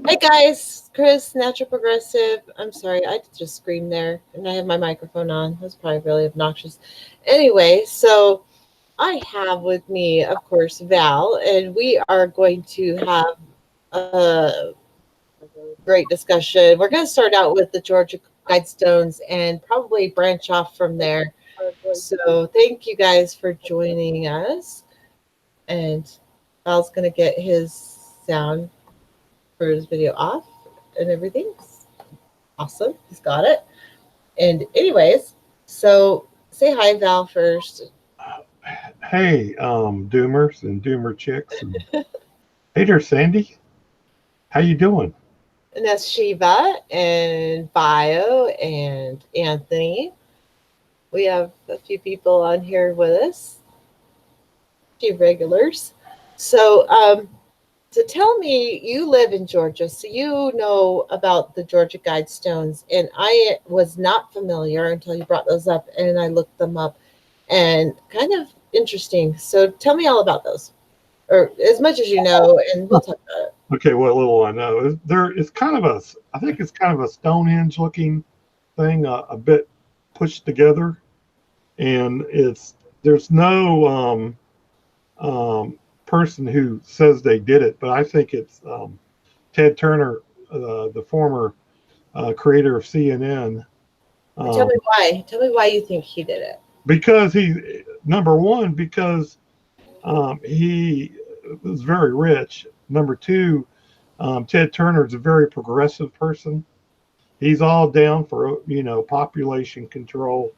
Hey guys, Chris, Natural Progressive. I'm sorry, I just screamed there and I have my microphone on. That's probably really obnoxious. Anyway, so I have with me, of course, Val, and we are going to have a great discussion. We're going to start out with the Georgia Guidestones and probably branch off from there. So thank you guys for joining us. And Val's going to get his sound for his video off and everything. Awesome. He's got it. And anyways, so say hi, Val, first. Hey, Doomers and Doomer chicks. And hey there, Sandy. How you doing? And that's Shiva and Bio and Anthony. We have a few people on here with us, a few regulars. So, so tell me, you live in Georgia, so you know about the Georgia Guidestones, and I was not familiar until you brought those up, and I looked them up, and kind of interesting. So tell me all about those, or as much as you know, and we'll talk about it. Okay, what little I know is there. It's kind of a. I think it's kind of a Stonehenge looking thing, a bit pushed together, and it's there's no person who says they did it, but I think it's Ted Turner, the former creator of CNN. Tell Um, me why. Tell me why you think he did it. because he number one because he was very rich. Number two, Ted Turner is a very progressive person. He's all down for population control.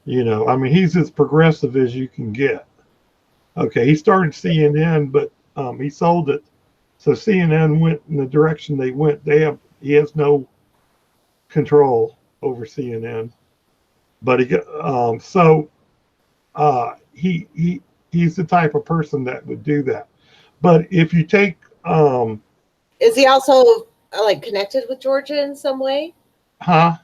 I mean he's as progressive as you can get. Okay, he started CNN, but he sold it, so CNN went in the direction they went. He has no control over CNN, but he's the type of person that would do that. But if you take Is he also like connected with Georgia in some way? huh?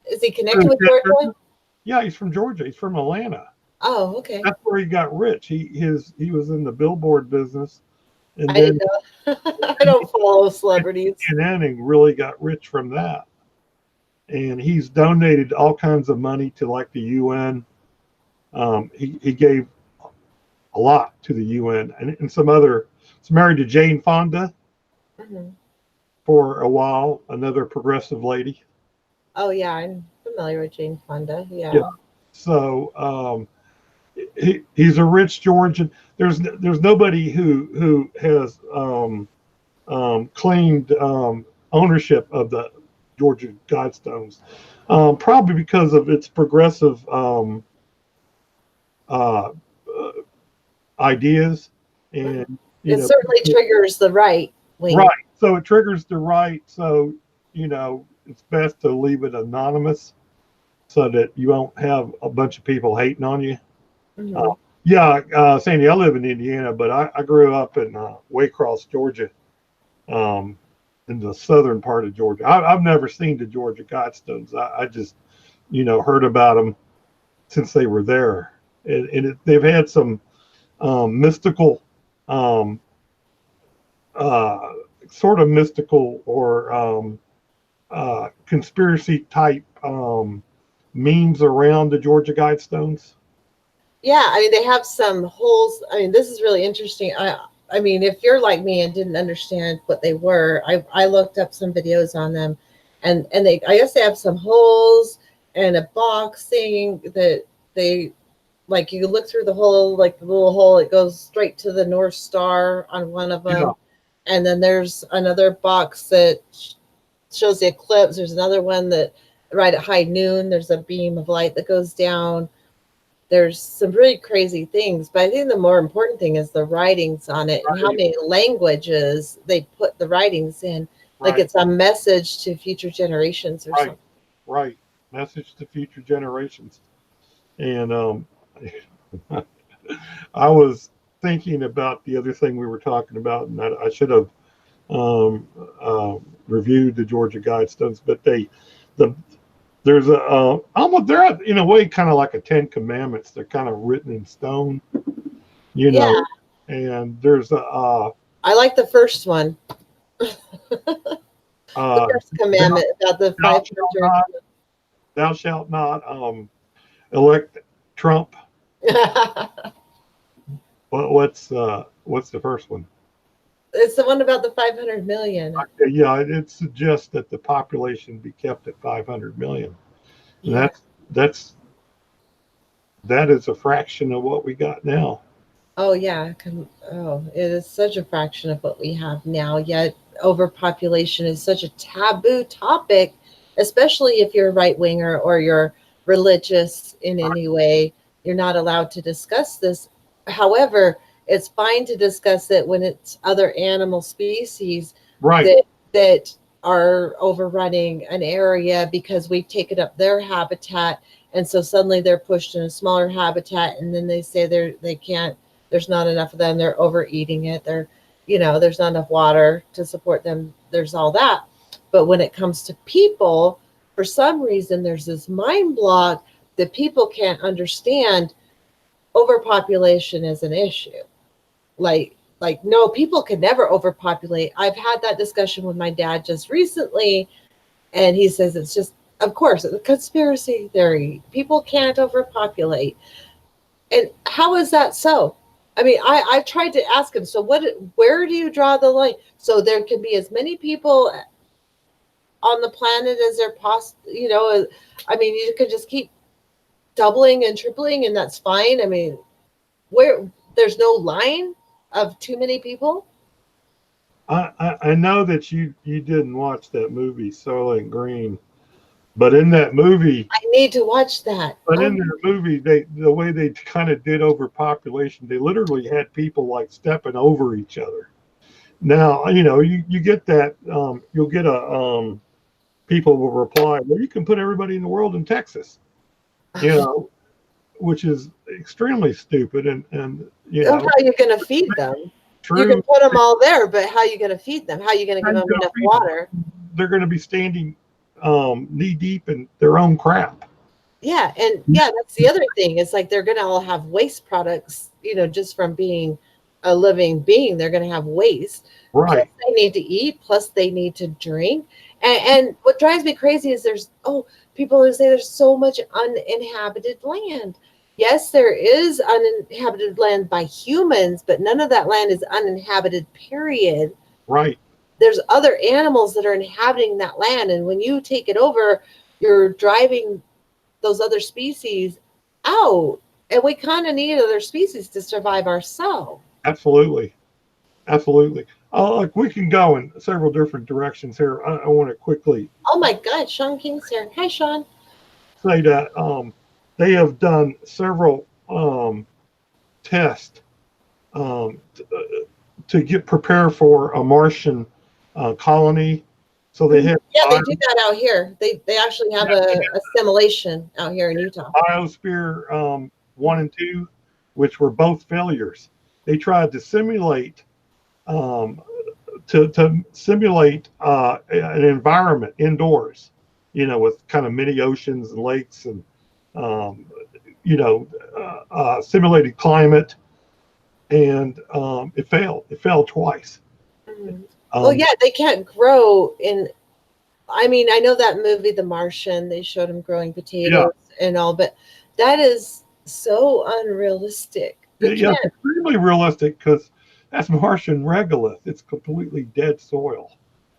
Is he connected with Georgia? Yeah, he's from Georgia. He's from Atlanta. Oh, okay. That's where he got rich. He was in the billboard business, and I then didn't know. I don't follow celebrities. CNN and really got rich from that. And he's donated all kinds of money to like the UN. He gave a lot to the UN and some other. He's married to Jane Fonda Mhm. for a while, another progressive lady. Oh yeah, I'm familiar with Jane Fonda. Yeah. Yeah. So he's a rich Georgian. There's nobody who has claimed ownership of the Georgia Guidestones, probably because of its progressive uh, uh, ideas, Mhm. and It certainly triggers the right right. wing. So it triggers the right. So it's best to leave it anonymous so that you won't have a bunch of people hating on you. Uh, Hmm. yeah, Sandy, I live in Indiana, but I grew up in Waycross, Georgia, um, in the southern part of Georgia. I've never seen the Georgia Guidestones. I just, heard about them since they were there. They've had some mystical, um, uh, sort of mystical or conspiracy type memes around the Georgia Guidestones. Yeah, I mean they have some holes. I mean this is really interesting. I mean if you're like me and didn't understand what they were, I looked up some videos on them, and they I guess they have some holes and a box thing that they like you look through the hole, like the little hole, it goes straight to the North Star on one of Yeah, them. And then there's another box that shows the eclipse. There's another one that right at high noon, there's a beam of light that goes down. There's some really crazy things, but I think the more important thing is the writings on it and how right, many languages they put the writings in. Like right, it's a message to future generations or right, something. right. Message to future generations. And I was thinking about the other thing we were talking about, and I should have um, reviewed the Georgia Guidestones, but the there's a almost they're in a way kind of like a Ten Commandments. They're kind of written in stone, you Yeah, know. And there's a I like the first one. The Uh, first thou, commandment about the thou shalt 500. not, thou shalt not elect Trump. What's the first one? It's the one about the 500 million. Yeah, it suggests that the population be kept at 500 million, and Yeah. that's that is a fraction of what we got now. Oh, yeah. Oh, it is such a fraction of what we have now. Yet, overpopulation is such a taboo topic, especially if you're a right winger or you're religious in any way. You're not allowed to discuss this. However, it's fine to discuss it when it's other animal species Right, that are overrunning an area because we've taken up their habitat, and so suddenly they're pushed in a smaller habitat, and then they say they can't, there's not enough of them, they're overeating it, they're, there's not enough water to support them, there's all that. But when it comes to people, for some reason there's this mind block that people can't understand. Overpopulation is an issue. Like no, people can never overpopulate. I've had that discussion with my dad just recently, and he says it's just, of course, a conspiracy theory, people can't overpopulate. And how is that so? I mean, I tried to ask him, so where do you draw the line so there can be as many people on the planet as there I mean, you could just keep doubling and tripling and that's fine. I mean, where there's no line of too many people. I know that you didn't watch that movie Soylent Green, but in that movie, I need to watch that. but in Oh, their movie, the way they kind of did overpopulation, they literally had people like stepping over each other. Now, you get that. You'll get a people will reply, well, you can put everybody in the world in Texas, you know, which is extremely stupid and how are you going to feed them? You can true. put them all there, but how are you going to feed them? How are you going to How give you them gonna enough feed them? water? They're going to be standing knee deep in their own crap. Yeah, and yeah, that's the other thing. It's like they're going to all have waste products, just from being a living being. They're going to have waste. Plus, Right, they need to eat. Plus, they need to drink. And what drives me crazy is people who say there's so much uninhabited land. Yes, there is uninhabited land by humans, but none of that land is uninhabited, period. right. There's other animals that are inhabiting that land. And when you take it over, you're driving those other species out. And we kind of need other species to survive ourselves. Absolutely. Absolutely. Look, we can go in several different directions here. I want to quickly Oh my God, Sean King's here. Hi, Sean. say that they have done several tests to get prepare for a Martian colony. So they Mhm. had Yeah, they do that out here. They actually have a simulation out here in Utah. Biosphere 1 and 2, which were both failures. They tried to simulate to simulate an environment indoors, with kind of mini oceans and lakes and um, simulated climate, and it failed. It failed twice. Mhm. Well, Um, yeah, they can't grow in. I mean, I know that movie, The Martian, they showed him growing yeah, potatoes and all, but that is so unrealistic. They yeah, it's can't. extremely realistic because that's Martian regolith. It's completely dead soil.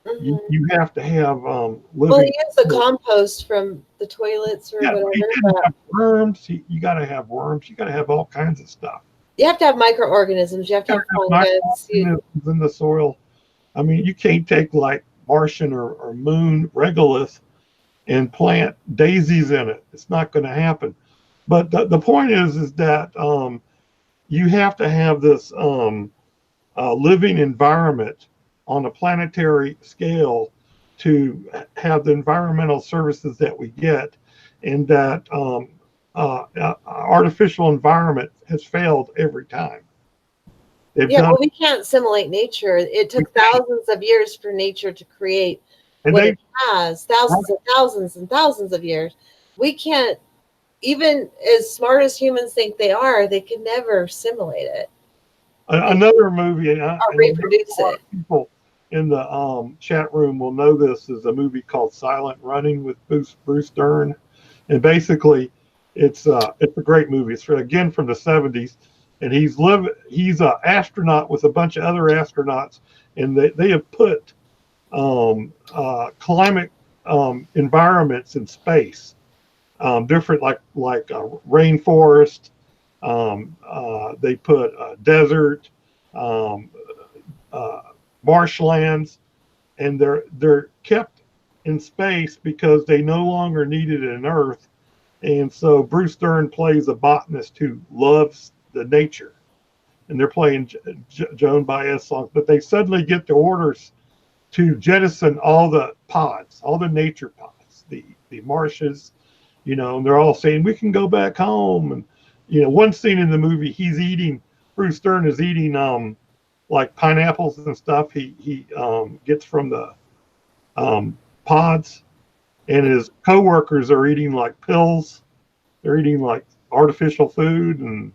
Mhm. You have to have Well, living. he used the compost from the toilets or Yeah, but you whatever, didn't but have worms. You got to have worms. You got to have all kinds of stuff. you have to have microorganisms. You have to You got have to have fungus. microorganisms in the soil. I mean, you can't take like Martian or moon regolith and plant daisies in it. It's not going to happen. But the point is that you have to have this living environment on a planetary scale to have the environmental services that we get, and that artificial environment has failed every time. They've Yeah, done, but we can't simulate nature. It we took can't, thousands of years for nature to create and what it they has, right. thousands and thousands and thousands of years. We can't, even as smart as humans think they can never simulate it. They Another movie, and or I know reproduce a lot it. of people in the chat room will know this is a movie called Silent Running with Bruce Dern, and basically, it's a great movie. It's again from the '70s, and he's an astronaut with a bunch of other astronauts, and they have put climate environments in space, different rainforest. They put desert, um, uh, marshlands, and they're kept in space because they no longer need it in Earth. And so Bruce Dern plays a botanist who loves the nature, and they're playing Joan Baez songs, but they suddenly get the orders to jettison all the pods, all the nature pods, the marshes, and they're all saying we can go back home. And one scene in the movie, Bruce Dern is eating like pineapples and stuff. He gets from the pods, and his coworkers are eating like pills. They're eating like artificial food, and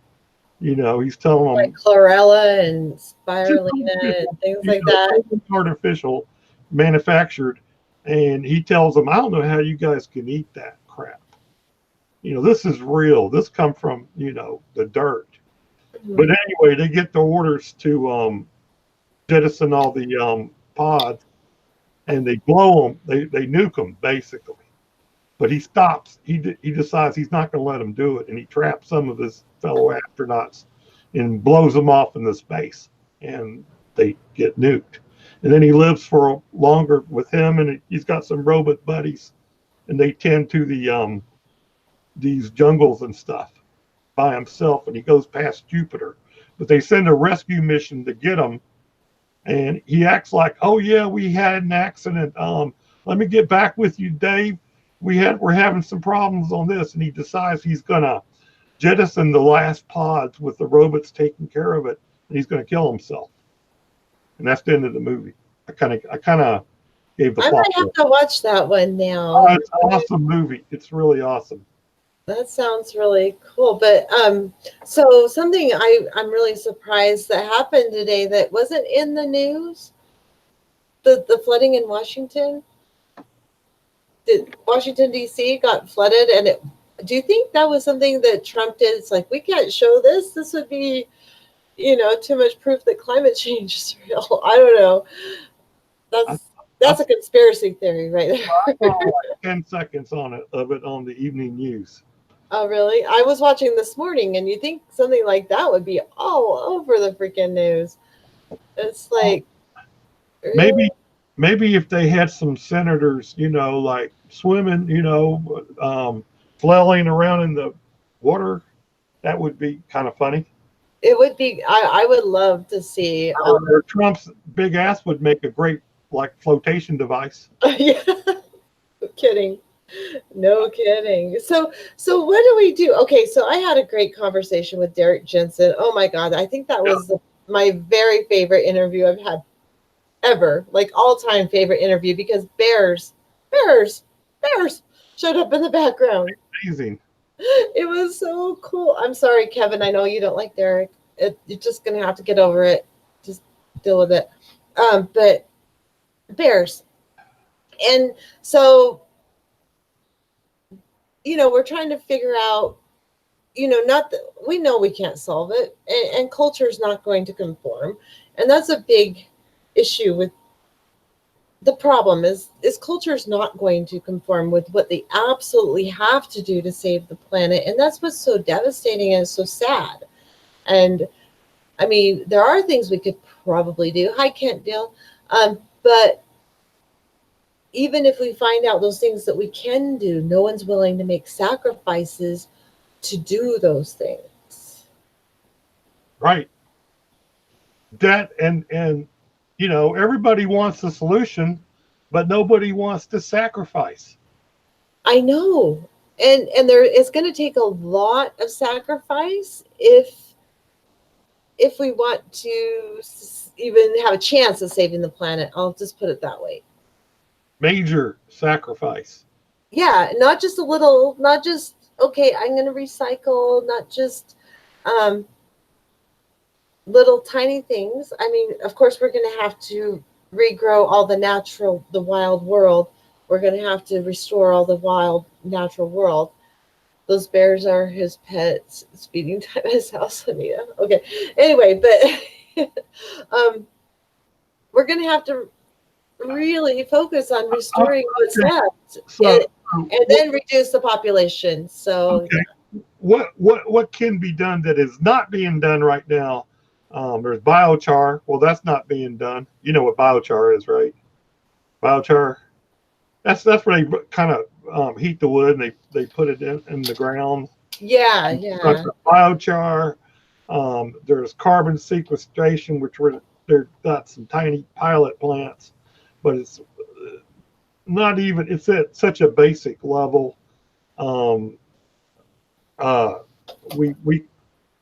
he's telling Like them chlorella and just spirulina artificial, and things like that. totally artificial, manufactured. And he tells them, I don't know how you guys can eat that crap. This is real. This come from the dirt. But Mhm. anyway, they get the orders to jettison all the pods, and they blow them. They nuke them basically. But he stops. He decides he's not going to let them do it, and he traps some of his fellow astronauts and blows them off into space, and they get nuked. And then he lives for longer with him, and he's got some robot buddies, and they tend to these jungles and stuff by himself, and he goes past Jupiter. But they send a rescue mission to get him, and he acts like, "Oh yeah, we had an accident. Let me get back with you, Dave. We're having some problems on this," and he decides he's gonna jettison the last pods with the robots taking care of it, and he's gonna kill himself. And that's the end of the movie. I kind of gave the I plot. might have to watch that one now. It's an awesome movie. It's really awesome. That sounds really cool. But so something I'm really surprised that happened today that wasn't in the news. The flooding in Washington. Did Washington D.C. got flooded, and do you think that was something that Trump did? It's like we can't show this. This would be too much proof that climate change is real. I don't know. I, That's I a conspiracy theory right there. saw like 10 seconds on it of it on the evening news. Oh, really? I was watching this morning, and you think something like that would be all over the freaking news. It's like, really? Maybe maybe if they had some senators, like swimming, flailing around in the water, that would be kind of funny. It would be. I would love to see. Or Trump's big ass would make a great like flotation device. Yeah, no kidding. No kidding. So what do we do? Okay, so I had a great conversation with Derek Jensen. Oh my God, I think that was my very favorite interview I've had ever, like all time favorite interview because bears, bears showed up in the background. Amazing. It was so cool. I'm sorry, Kevin. I know you don't like Derek. You're just gonna have to get over it. Just deal with it. But bears, and so we're trying to figure out. Not that we know we can't solve it, and culture is not going to conform, and that's a big issue with the problem is culture is not going to conform with what they absolutely have to do to save the planet, and that's what's so devastating and so sad. And I mean, there are things we could probably do. Hi, Kent Dale. But even if we find out those things that we can do, no one's willing to make sacrifices to do those things. Right. That and everybody wants a solution, but nobody wants to sacrifice. I know. And there it's going to take a lot of sacrifice if we want to even have a chance of saving the planet. I'll just put it that way. Major sacrifice. Yeah, not just a little, not just okay, I'm going to recycle, not just um little tiny things. I mean, of course we're going to have to regrow all the wild world. We're going to have to restore all the wild natural world. Those bears are his pets. Speeding time at his house, Anita. Okay. Anyway, but we're going to have to really focus on restoring what's Okay, left, so and what, then reduce the population. So okay, what can be done that is not being done right now? There's biochar. Well, that's not being done. You know what biochar is, right? Biochar. That's where they kind of heat the wood and they put it in the ground. yeah, Like yeah, biochar. There's carbon sequestration, which they've got some tiny pilot plants, but it's not even. It's at such a basic level. Um, uh, we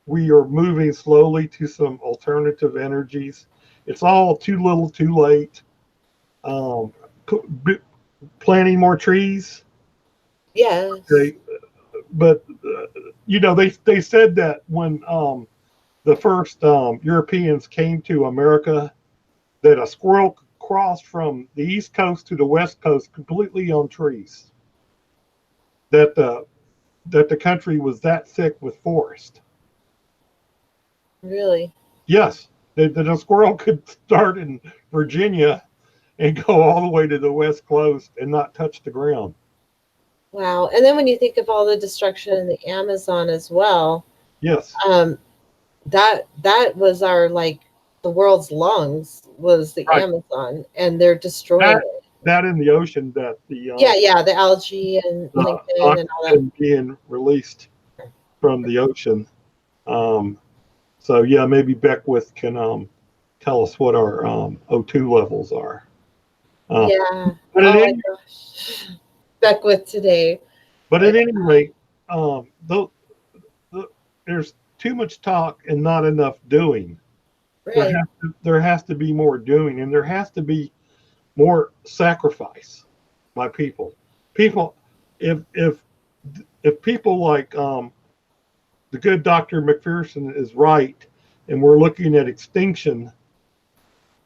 we are moving slowly to some alternative energies. It's all too little, too late. Um, planting more trees. yes. Okay, but they said that when the first Europeans came to America, that a squirrel crossed from the east coast to the west coast completely on trees. That the country was that thick with forest. Really. Yes, that a squirrel could start in Virginia and go all the way to the west coast and not touch the ground. Wow. And then when you think of all the destruction in the Amazon as well, Yes, um, that was our like the world's lungs was the right. Amazon, and they're destroying That it. that in the ocean that Yeah, yeah, the algae and the plankton and all that. oxygen being released from the ocean. Um, so yeah, maybe Beckwith can tell us what our O2 levels are. Uh, Yeah. but at Oh my any gosh. Beckwith today. but I at know. any rate, though, there's too much talk and not enough doing. Right. There has to be more doing, and there has to be more sacrifice by people. People, if if if people like the good Dr. McPherson is right, and we're looking at extinction,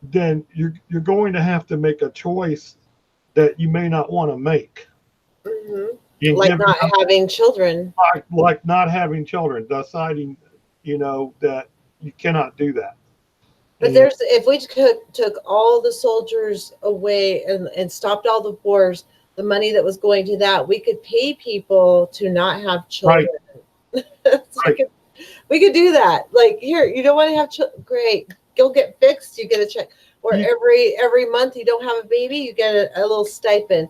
then you're going to have to make a choice that you may not want to make Hmm. and Like give not up, having children. like not having children, deciding that you cannot do that. But And there's if we took all the soldiers away and stopped all the wars, the money that was going to that, we could pay people to not have right, children. So right, we could do that. Like here, you don't want to have children. Great, go get fixed. You get a check. Or you, every month you don't have a baby, you get a little stipend.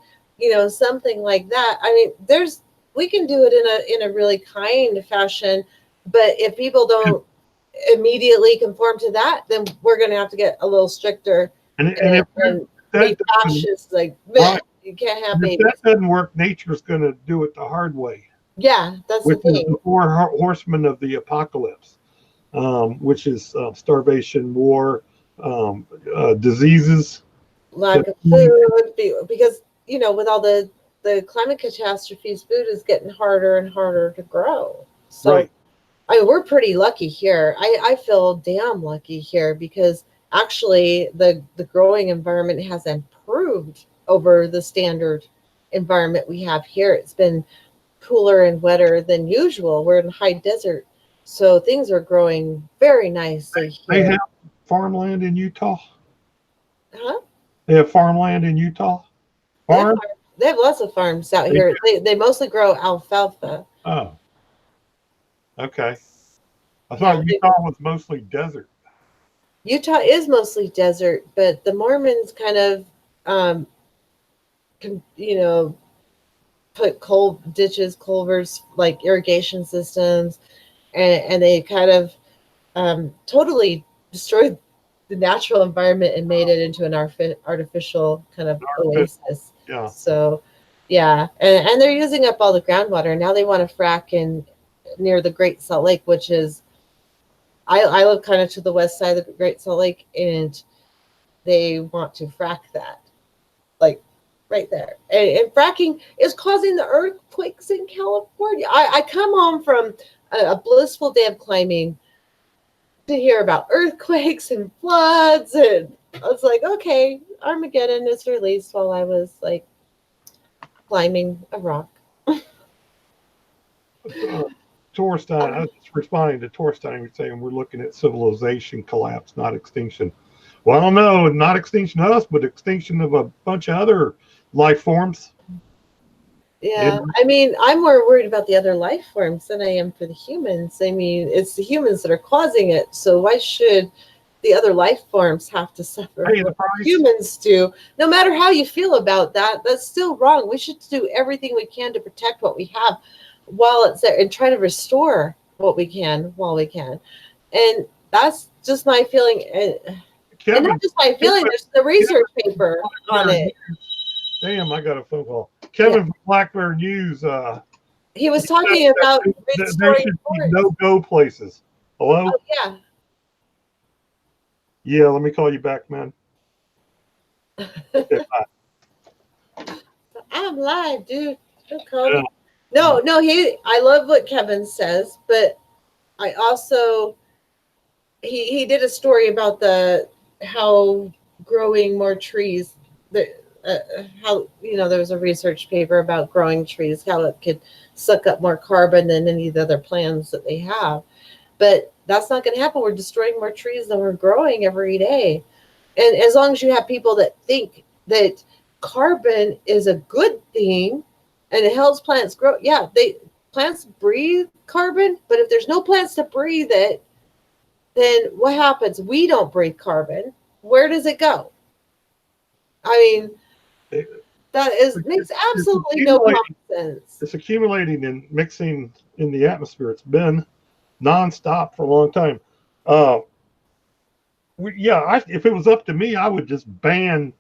Something like that. I mean, we can do it in a really kind fashion, but if people don't immediately conform to that, then we're going to have to get a little stricter and and, if and that be doesn't cautious. Like, meh, right, you can't have and if that babies. doesn't work, nature's going to do it the hard way, Yeah, that's the which is thing. the four horsemen of the apocalypse, which is starvation, war, diseases. Lack That of food, because with all the climate catastrophes, food is getting harder and harder to grow. So right, I mean, we're pretty lucky here. I feel damn lucky here because actually the growing environment has improved over the standard environment we have here. It's been cooler and wetter than usual. We're in high desert, so things are growing very nicely they here. have farmland in Utah. Huh? They have farmland in Utah. They have Farm? they have lots of farms out They do. here. They mostly grow alfalfa. Oh, okay. I Yeah, thought Utah was mostly desert. Utah is mostly desert, but the Mormons kind of um, can, put coal ditches, culverts, like irrigation systems, and they kind of totally destroyed the natural environment and made it into an artificial kind of oasis. Yeah, So, yeah, and they're using up all the groundwater. Now they want to frack in near the Great Salt Lake, which is I live kind of to the west side of the Great Salt Lake, and they want to frack that like right there. And fracking is causing the earthquakes in California. I come home from a blissful day of climbing to hear about earthquakes and floods and I was like, okay, Armageddon is released while I was like climbing a rock. Uh, Torstein, I was just responding to Torstein saying we're looking at civilization collapse, not extinction. Well, no, not extinction of us, but extinction of a bunch of other life forms. You Yeah, know, I mean, I'm more worried about the other life forms than I am for the humans. I mean, it's the humans that are causing it. So why should the other life forms have to suffer pay for the what price. humans do? No matter how you feel about that, that's still wrong. We should do everything we can to protect what we have while it's there and try to restore what we can while we can. And that's just my feeling. And Kevin, not just my feeling, Kevin, there's the research Kevin, paper on Black it. damn, I got a phone call. Yeah. Kevin from Black Bear News, He he was said talking about that there restoring should be forests. no go places. Oh, Hello? yeah. Yeah, let me call you back, man. Okay, bye. I'm live, dude. Don't call Yeah, me. No, no, I love what Kevin says, but I also he did a story about the how growing more trees the how there was a research paper about growing trees, how it could suck up more carbon than any of the other plants that they have. But that's not going to happen. We're destroying more trees than we're growing every day. And as long as you have people that think that carbon is a good thing and it helps plants grow, yeah, they plants breathe carbon, but if there's no plants to breathe it, then what happens? We don't breathe carbon. Where does it go? I mean, it, that is makes it's absolutely no common accumulating. sense. It's accumulating and mixing in the atmosphere. It's been nonstop for a long time. Uh, yeah, if it was up to me, I would just ban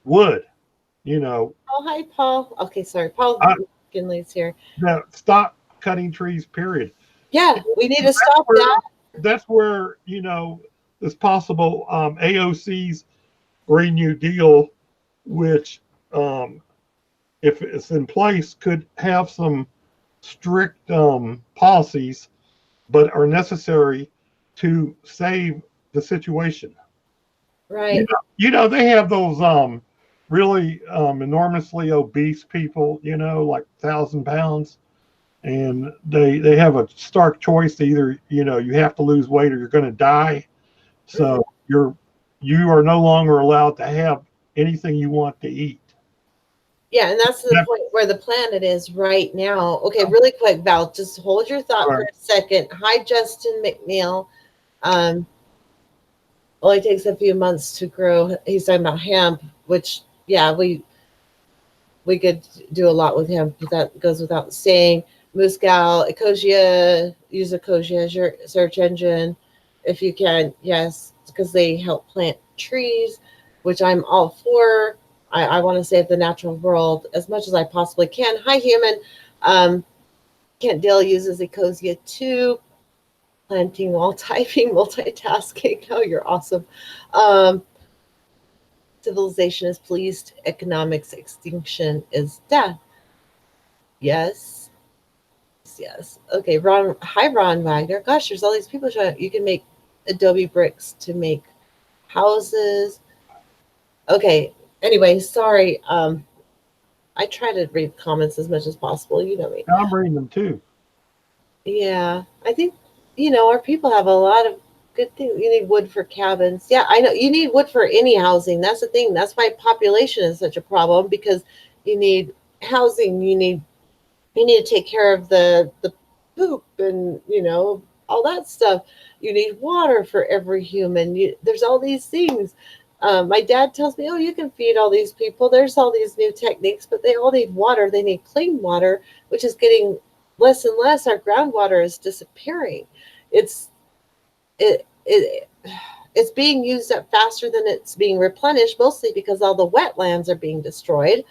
wood. You know, Oh, hi, Paul. Okay, sorry, Paul I, Kinley's here. stop cutting trees. Period. Yeah, we need to That's stop where that. this possible AOC's Green New Deal, which if it's in place, could have some strict policies, but are necessary to save the situation. Right. They have those really enormously obese people, like 1,000 pounds, and they have a stark choice. Either you have to lose weight or you're going to die. Mhm. So you are no longer allowed to have anything you want to eat. Yeah, and that's the That's point where the planet is right now. Okay, really quick, Val, just hold your thought for right. a second. Hi, Justin McNeil. Um, only takes a few months to grow. He's talking about hemp, which yeah, we could do a lot with hemp, but that goes without saying. Muscal, Ecosia, use Ecosia as your search engine if you can. Yes, because they help plant trees, which I'm all for. I want to save the natural world as much as I possibly can. Hi, human. Um, Kent Dale uses Ecosia too. Planting while typing, multitasking. Oh, you're awesome. Um, Civilization is pleased. Economics extinction is death. Yes. Yes. Okay. Ron. Hi, Ron Wagner. Gosh, there's all these people showing. You can make Adobe bricks to make houses. Okay. Anyway, sorry. I try to read comments as much as possible. You know me. I'm reading them too. Yeah. I think our people have a lot of good things. You need wood for cabins. Yeah, I know. You need wood for any housing. That's the thing. That's why population is such a problem because you need housing. You need to take care of the poop and all that stuff. You need water for every human. There's all these things. My dad tells me, oh, you can feed all these people. There's all these new techniques, but they all need water. They need clean water, which is getting less and less. Our groundwater is disappearing. It's it, it it's being used up faster than it's being replenished, mostly because all the wetlands are being destroyed,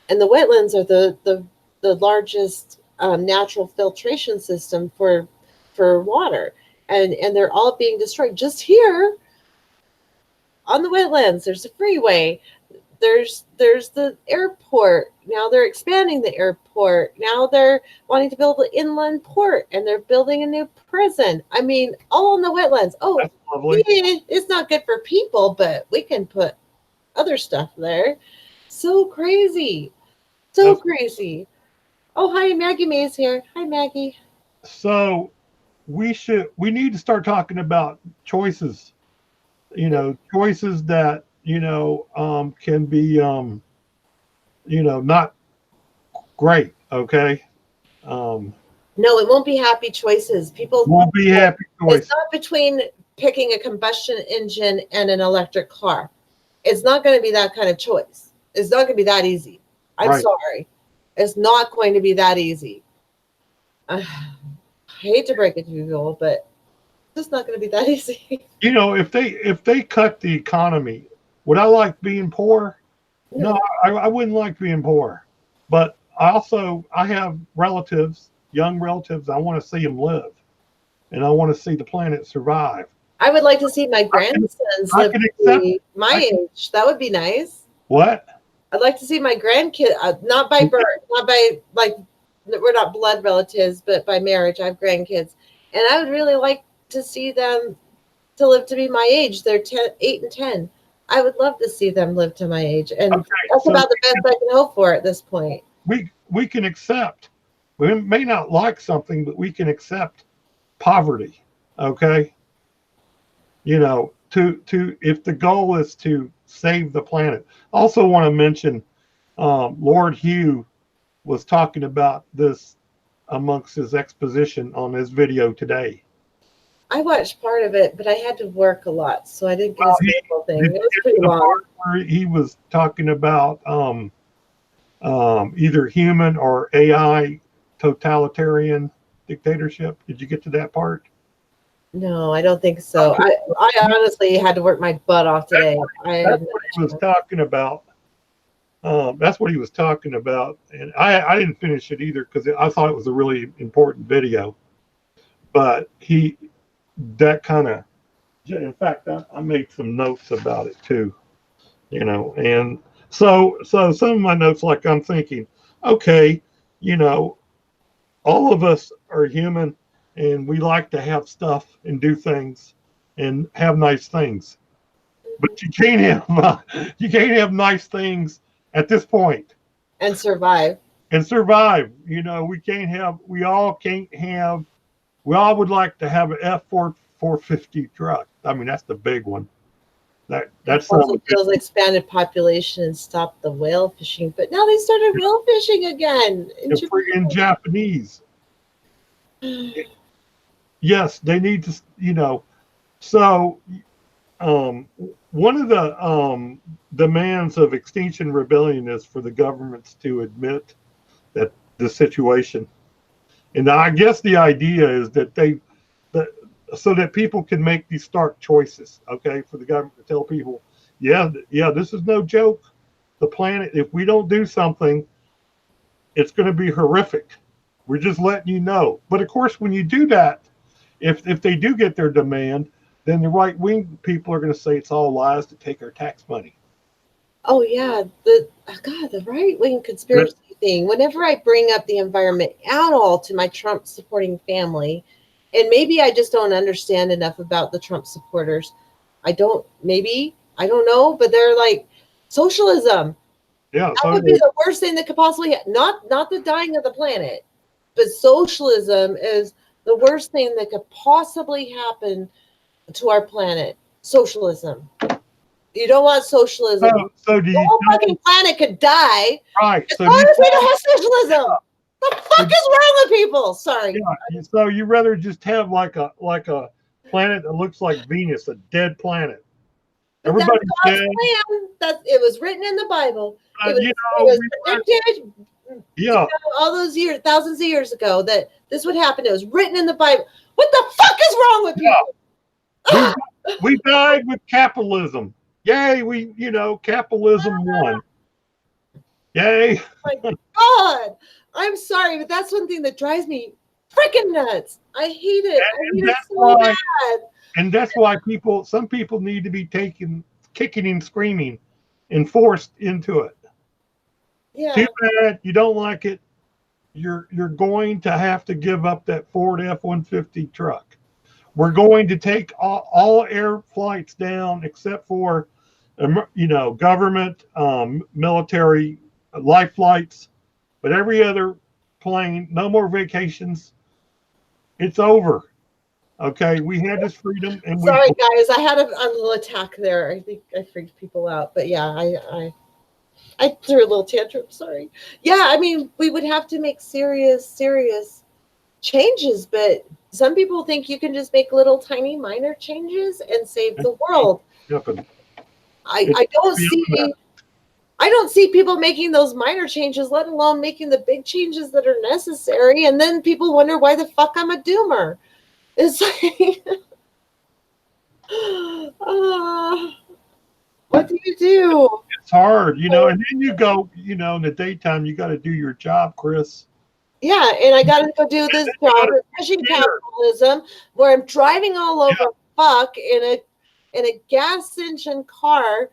and the wetlands are the largest natural filtration system for water, and they're all being destroyed. Just here on the wetlands, there's a freeway. there's the airport. Now they're expanding the airport. Now they're wanting to build an inland port, and they're building a new prison. I mean, all in the wetlands. Oh, That's lovely. yeah, it's not good for people, but we can put other stuff there. So crazy. So That's crazy. Oh, hi, Maggie Mae's here. Hi, Maggie. so we need to start talking about choices. Choices that can be not great. Okay, um, No, it won't be happy choices. won't be happy It's choice. not between picking a combustion engine and an electric car. It's not going to be that kind of choice. It's not going to be that easy. I'm Right. sorry. It's not going to be that easy. I hate to break it to people, but it's just not going to be that easy. If they cut the economy, would I like being poor? No, No, I wouldn't like being poor. But I have relatives, young relatives. I want to see them live, and I want to see the planet survive. I would like to see my I can grandsons I live can to accept. be my I can age. That would be nice. what? I'd like to see my grandkid, not by birth, not by like we're not blood relatives, but by marriage. I have grandkids, and I would really like to see them to live to be my age. They're 10, 8 and 10. I would love to see them live to my age, and Okay, that's so about the best I can hope for at this point. we can accept. We may not like something, but we can accept poverty. Okay, to if the goal is to save the planet. Also, want to mention Lord Hugh was talking about this amongst his exposition on his video today. I watched part of it, but I had to work a lot, so I didn't get to Well, see the whole thing. did It you was get to pretty the long. part where he was talking about either human or AI totalitarian dictatorship? Did you get to that part? No, I don't think so. Okay, I honestly had to work my butt off today. I that's had no what he was chance. talking about. That's what he was talking about, and I didn't finish it either because I thought it was a really important video. But that kind of, in fact, I made some notes about it too. And so some of my notes, like I'm thinking, okay, you know, all of us are human, and we like to have stuff and do things and have nice things, but you can't have nice things at this point And survive. and survive. We all would like to have an F4 450 truck. I mean, that's the big one. That's Fossil something fuels expanded population and stopped the whale fishing, but now they started whale fishing again in in friggin' Japan. Japanese. Yes, they need to. So um, one of the demands of Extinction Rebellion is for the governments to admit that the situation, and I guess the idea is that so that people can make these stark choices. Okay, for the government to tell people, yeah, this is no joke. The planet, if we don't do something, it's going to be horrific. We're just letting you know. But of course, when you do that, if they do get their demand, then the right wing people are going to say it's all lies to take our tax money. Oh yeah, the right wing conspiracy thing. Whenever I bring up the environment at all to my Trump supporting family, and maybe I just don't understand enough about the Trump supporters. I don't know, but they're like socialism. Yeah, That so would be the worst thing that could possibly not the dying of the planet, but socialism is the worst thing that could possibly happen to our planet. Socialism. You don't want so, socialism. so do The you whole know? fucking planet could die Right. as So do long you as we know? don't have socialism. The So, fuck is wrong with people? Sorry. so you rather just have like a planet that looks like Venus, a dead planet. But that's Everybody's God's dead. plan. It was written in the Bible. It was You it know, was we predicted yeah. all those years, thousands of years ago that this would happen. It was written in the Bible. What the fuck is wrong with Yeah. people? We Ah, we died with capitalism. Yay, capitalism won. Yay. my God. I'm sorry, but that's one thing that drives me freaking nuts. I hate it. I And hate it that's so why bad. some people need to be taken kicking and screaming enforced into it. Too Yeah. bad you don't like it. You're going to have to give up that Ford F-150 truck. We're going to take all air flights down except for, government, military, life flights, but every other plane, no more vacations. It's over. Okay, we had this freedom, and we Sorry, guys. I had a little attack there. I think I freaked people out. But yeah, I threw a little tantrum. Sorry. Yeah, I mean, we would have to make serious changes, but some people think you can just make little tiny minor changes and save the world. happen. I, It's I don't beyond that. see I don't see people making those minor changes, let alone making the big changes that are necessary. And then people wonder why the fuck I'm a doomer. It's like, uh, what do you do? It's hard, and then you go, in the daytime, you got to do your job, Chris. Yeah, and I got to go do this You got job to at pushing care. capitalism, where I'm driving all Yeah, over fuck in a gas engine car,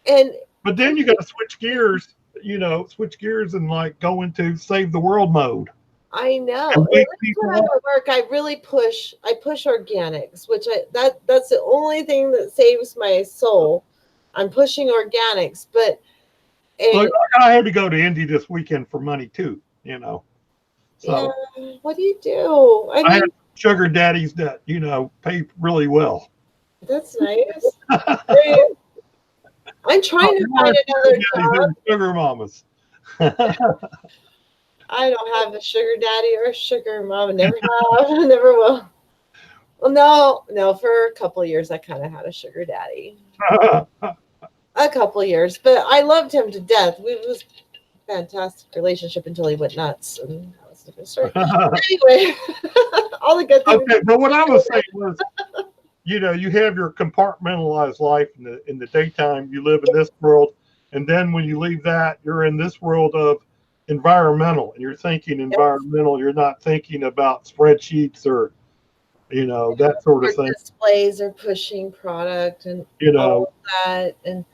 and but then you got to switch gears and like go into save the world mode I know. and And wake that's when people I'm up. at work. I really push organics, which that's the only thing that saves my soul. I'm pushing organics, but Look, and I had to go to Indy this weekend for money too. yeah, So what do you do? I I had mean, sugar daddies that pay really well. that's nice. I- I'm Oh, trying to they find weren't sugar another daddies; they job. were sugar mamas. I don't have a sugar daddy or a sugar mom. Never have, never will. Well, no. For a couple of years, I kind of had a sugar daddy. A couple of years, but I loved him to death. It was a fantastic relationship until he went nuts, and that was a different story. Anyway, all the good things. Okay, but what I was saying was, you have your compartmentalized life in the daytime. You live in this world, and then when you leave that, you're in this world of environmental, and you're thinking environmental. You're not thinking about spreadsheets or that sort of Our thing. displays are pushing product and You all know, of that, and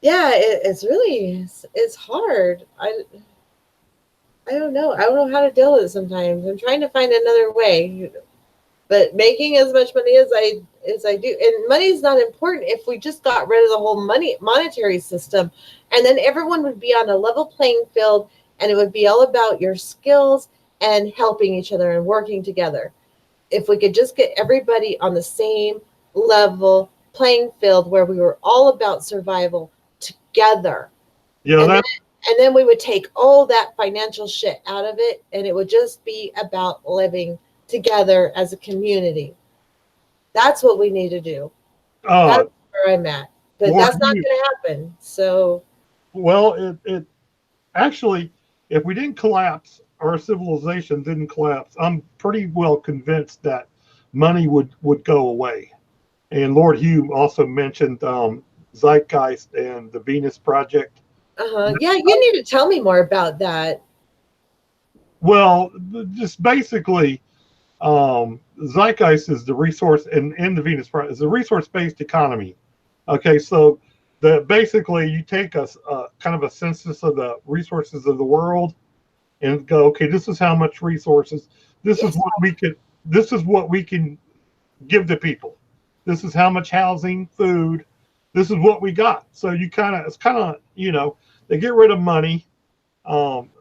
yeah, it's hard. I don't know. I don't know how to deal with it sometimes. I'm trying to find another way. But making as much money as I do, and money is not important if we just got rid of the whole monetary system, and then everyone would be on a level playing field, and it would be all about your skills and helping each other and working together. If we could just get everybody on the same level playing field where we were all about survival together, and then that. and then we would take all that financial shit out of it, and it would just be about living together as a community. That's what we need to do. Uh, That's where I'm at. But Lord, that's not going to happen. So, well, it actually, if we didn't collapse, our civilization didn't collapse. I'm pretty well convinced that money would go away. And Lord Hugh also mentioned Zeitgeist and the Venus Project. yeah, you need to tell me more about that. Well, just basically, Zeitgeist is the resource, and the Venus Project is a resource-based economy. Okay, so basically you take a kind of a census of the resources of the world and go, okay, this is how much resources. This is Yes. what we can. This is what we can give to people. This is how much housing, food. This is what we got. So it's kind of, they get rid of money. Um,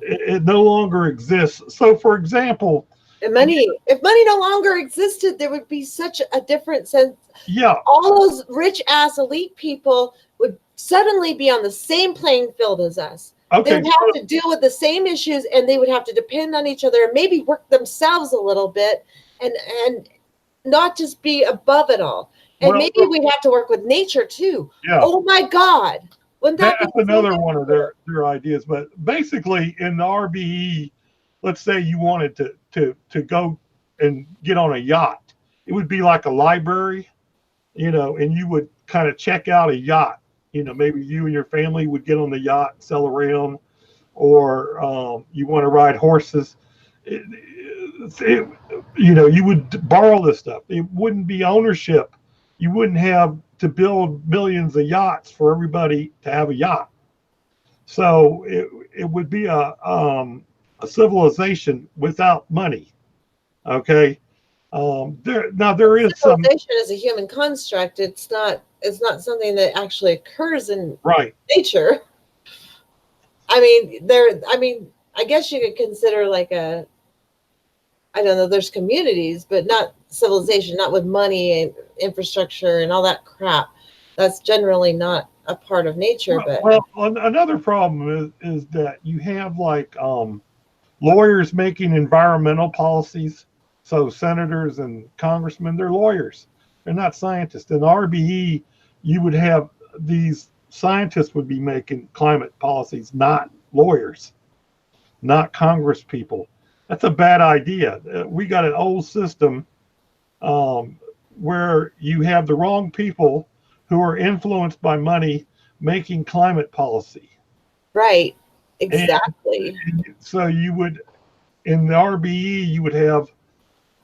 it no longer exists. So, for example, And money, if money no longer existed, there would be such a different sense. yeah, All those rich ass elite people would suddenly be on the same playing field as us. They okay, would have to deal with the same issues, and they would have to depend on each other and maybe work themselves a little bit, and not just be above it all. And well, maybe we'd have to work with nature too. yeah, Oh my God. Wouldn't that be that's so another much one of better? their ideas. But basically, in the RBE, let's say you wanted to go and get on a yacht, it would be like a library, and you would kind of check out a yacht. Maybe you and your family would get on the yacht and sail around, or you want to ride horses. It, you would borrow this stuff. It wouldn't be ownership. You wouldn't have to build millions of yachts for everybody to have a yacht. So it would be a civilization without money. Okay. There is some Civilization is a human construct. It's not something that actually occurs in right. nature. I mean, I guess you could consider like a, I don't know, there's communities, but not civilization, not with money and infrastructure and all that crap. That's generally not a part of nature, but Well, another problem is that you have like lawyers making environmental policies. So senators and congressmen, they're lawyers. They're not scientists. In RBE, you would have these scientists would be making climate policies, not lawyers, not Congress people. That's a bad idea. We got an old system um, where you have the wrong people who are influenced by money making climate policy. right, And exactly. so you would, in the RBE, you would have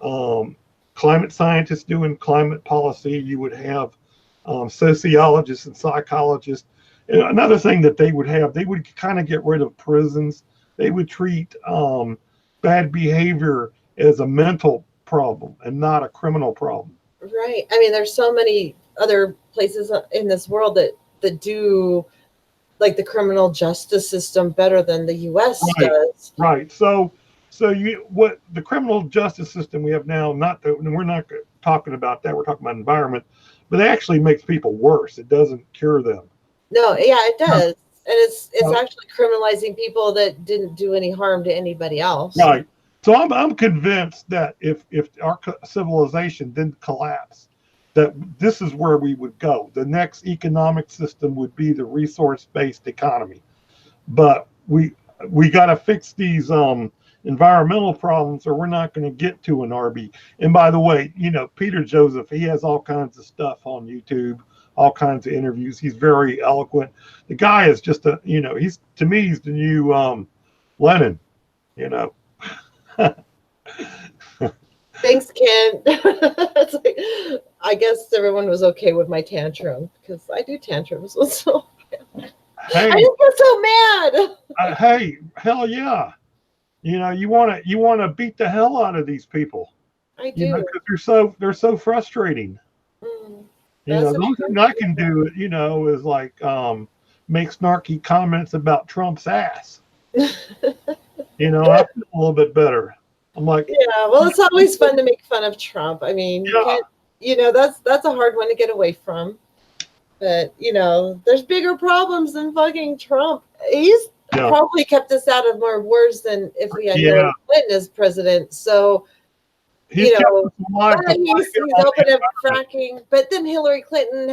um, climate scientists doing climate policy. You would have sociologists and psychologists. And another thing that they would have, they would kind of get rid of prisons. They would treat bad behavior as a mental problem and not a criminal problem. Right. I mean, there's so many other places in this world that do like the criminal justice system better than the US Right, does. right. So you what the criminal justice system we have now, not that we're not talking about that, we're talking about environment, but it actually makes people worse. It doesn't cure them. No, yeah, it No, does. And it's no, actually criminalizing people that didn't do any harm to anybody else. right. So I'm convinced that if our civilization didn't collapse, that this is where we would go. The next economic system would be the resource based economy. But we got to fix these environmental problems, or we're not going to get to an RB. And by the way, Peter Joseph, he has all kinds of stuff on YouTube, all kinds of interviews. He's very eloquent. The guy is just he's to me he's the new Lenin. You know, Thanks, Ken. It's like, I guess everyone was okay with my tantrum because I do tantrums. So I hey, just get so mad. hey, hell yeah. You want to beat the hell out of these people. I do. Because they're so frustrating. Mm, The that's a only thing I can do, is like make snarky comments about Trump's ass. I feel a little bit better. I'm like, Yeah, well, it's always fun to make fun of Trump. I mean, you yeah, can't, that's a hard one to get away from. But, there's bigger problems than fucking Trump. He's yeah, probably kept us out of more wars than if we had yeah. Hillary Clinton as president. So, He's kept us but alive to fight he's on the open up environment. fracking. But then Hillary Clinton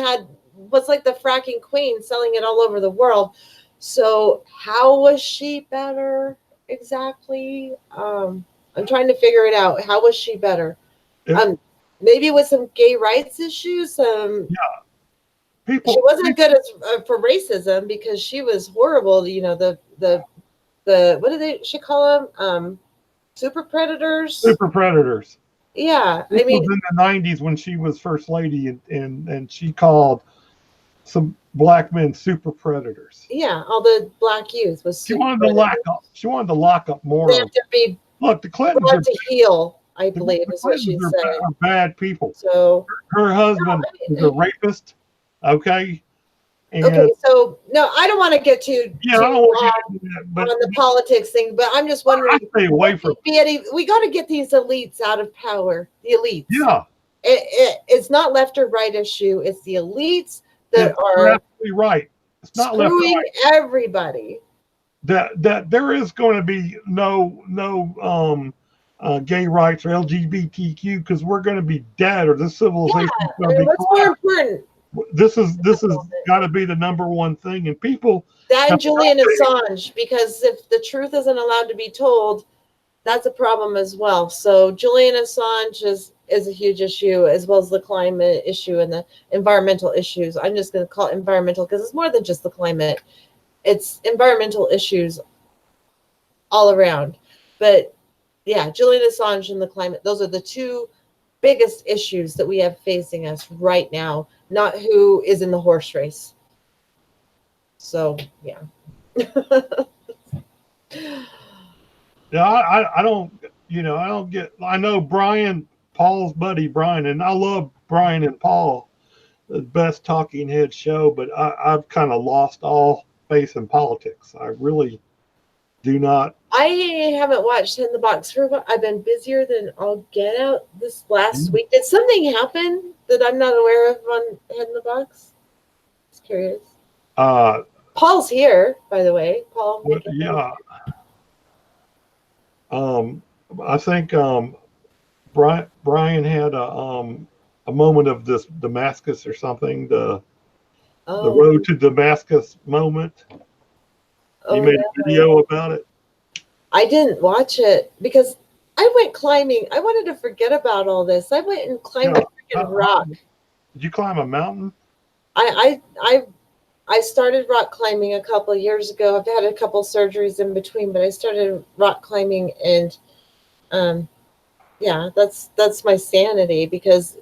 was like the fracking queen, selling it all over the world. So how was she better exactly? I'm trying to figure it out. How was she better? It, Um, Maybe with some gay rights issues. yeah, She people, wasn't good for racism because she was horrible. The what do they she call them? Super predators. super predators. Yeah, This I was mean, in the '90s when she was first lady, and she called some black men super predators. yeah, all the black youth was She super wanted to lock predators. up. She wanted to lock up They more have of them. to be Look, the Clintons brought are to heal, I the, believe, the is what Clintons she are, said. are bad people. So, Her no, husband is a rapist. Okay, okay, and so no, I don't want to get yeah, I too don't want to get off into that, on but the politics thing, but I'm just I wondering, stay away from it. we got to get these elites out of power. The elites. Yeah, It's not left or right issue. It's the elites that you're are absolutely right. It's not left or screwing right. everybody. That there is going to be no gay rights or LGBTQ because we're going to be dead or this Yeah, civilization is I going to mean, be what's more collapsed. important? This is got to be the number one thing, and people That have and Julian Assange, because if the truth isn't allowed to be told, that's a problem as well. So Julian Assange is a huge issue, as well as the climate issue and the environmental issues. I'm just going to call it environmental because it's more than just the climate. It's environmental issues all around. But yeah, Julian Assange and the climate, those are the two biggest issues that we have facing us right now. not who is in the horse race. So yeah. Yeah, I don't, I don't get. I know Brian, Paul's buddy Brian, and I love Brian and Paul, the best talking head show. But I've kind of lost all faith in politics. I really do not. I haven't watched In the Box for a while. I've been busier than I'll get out this last week. Did something happen that I'm not aware of on Head in the Box? Just curious. Uh, Paul's here, by the way. Paul, make it yeah. Um, I think Brian had a moment of this Damascus or something. The Oh, road to Damascus moment. He oh made a yeah. video about it. I didn't watch it because I went climbing. I wanted to forget about all this. I went and climbed Yeah. a freaking rock. Did you climb a mountain? I I I I started rock climbing a couple of years ago. I've had a couple surgeries in between, but I started rock climbing, and um, yeah, that's my sanity because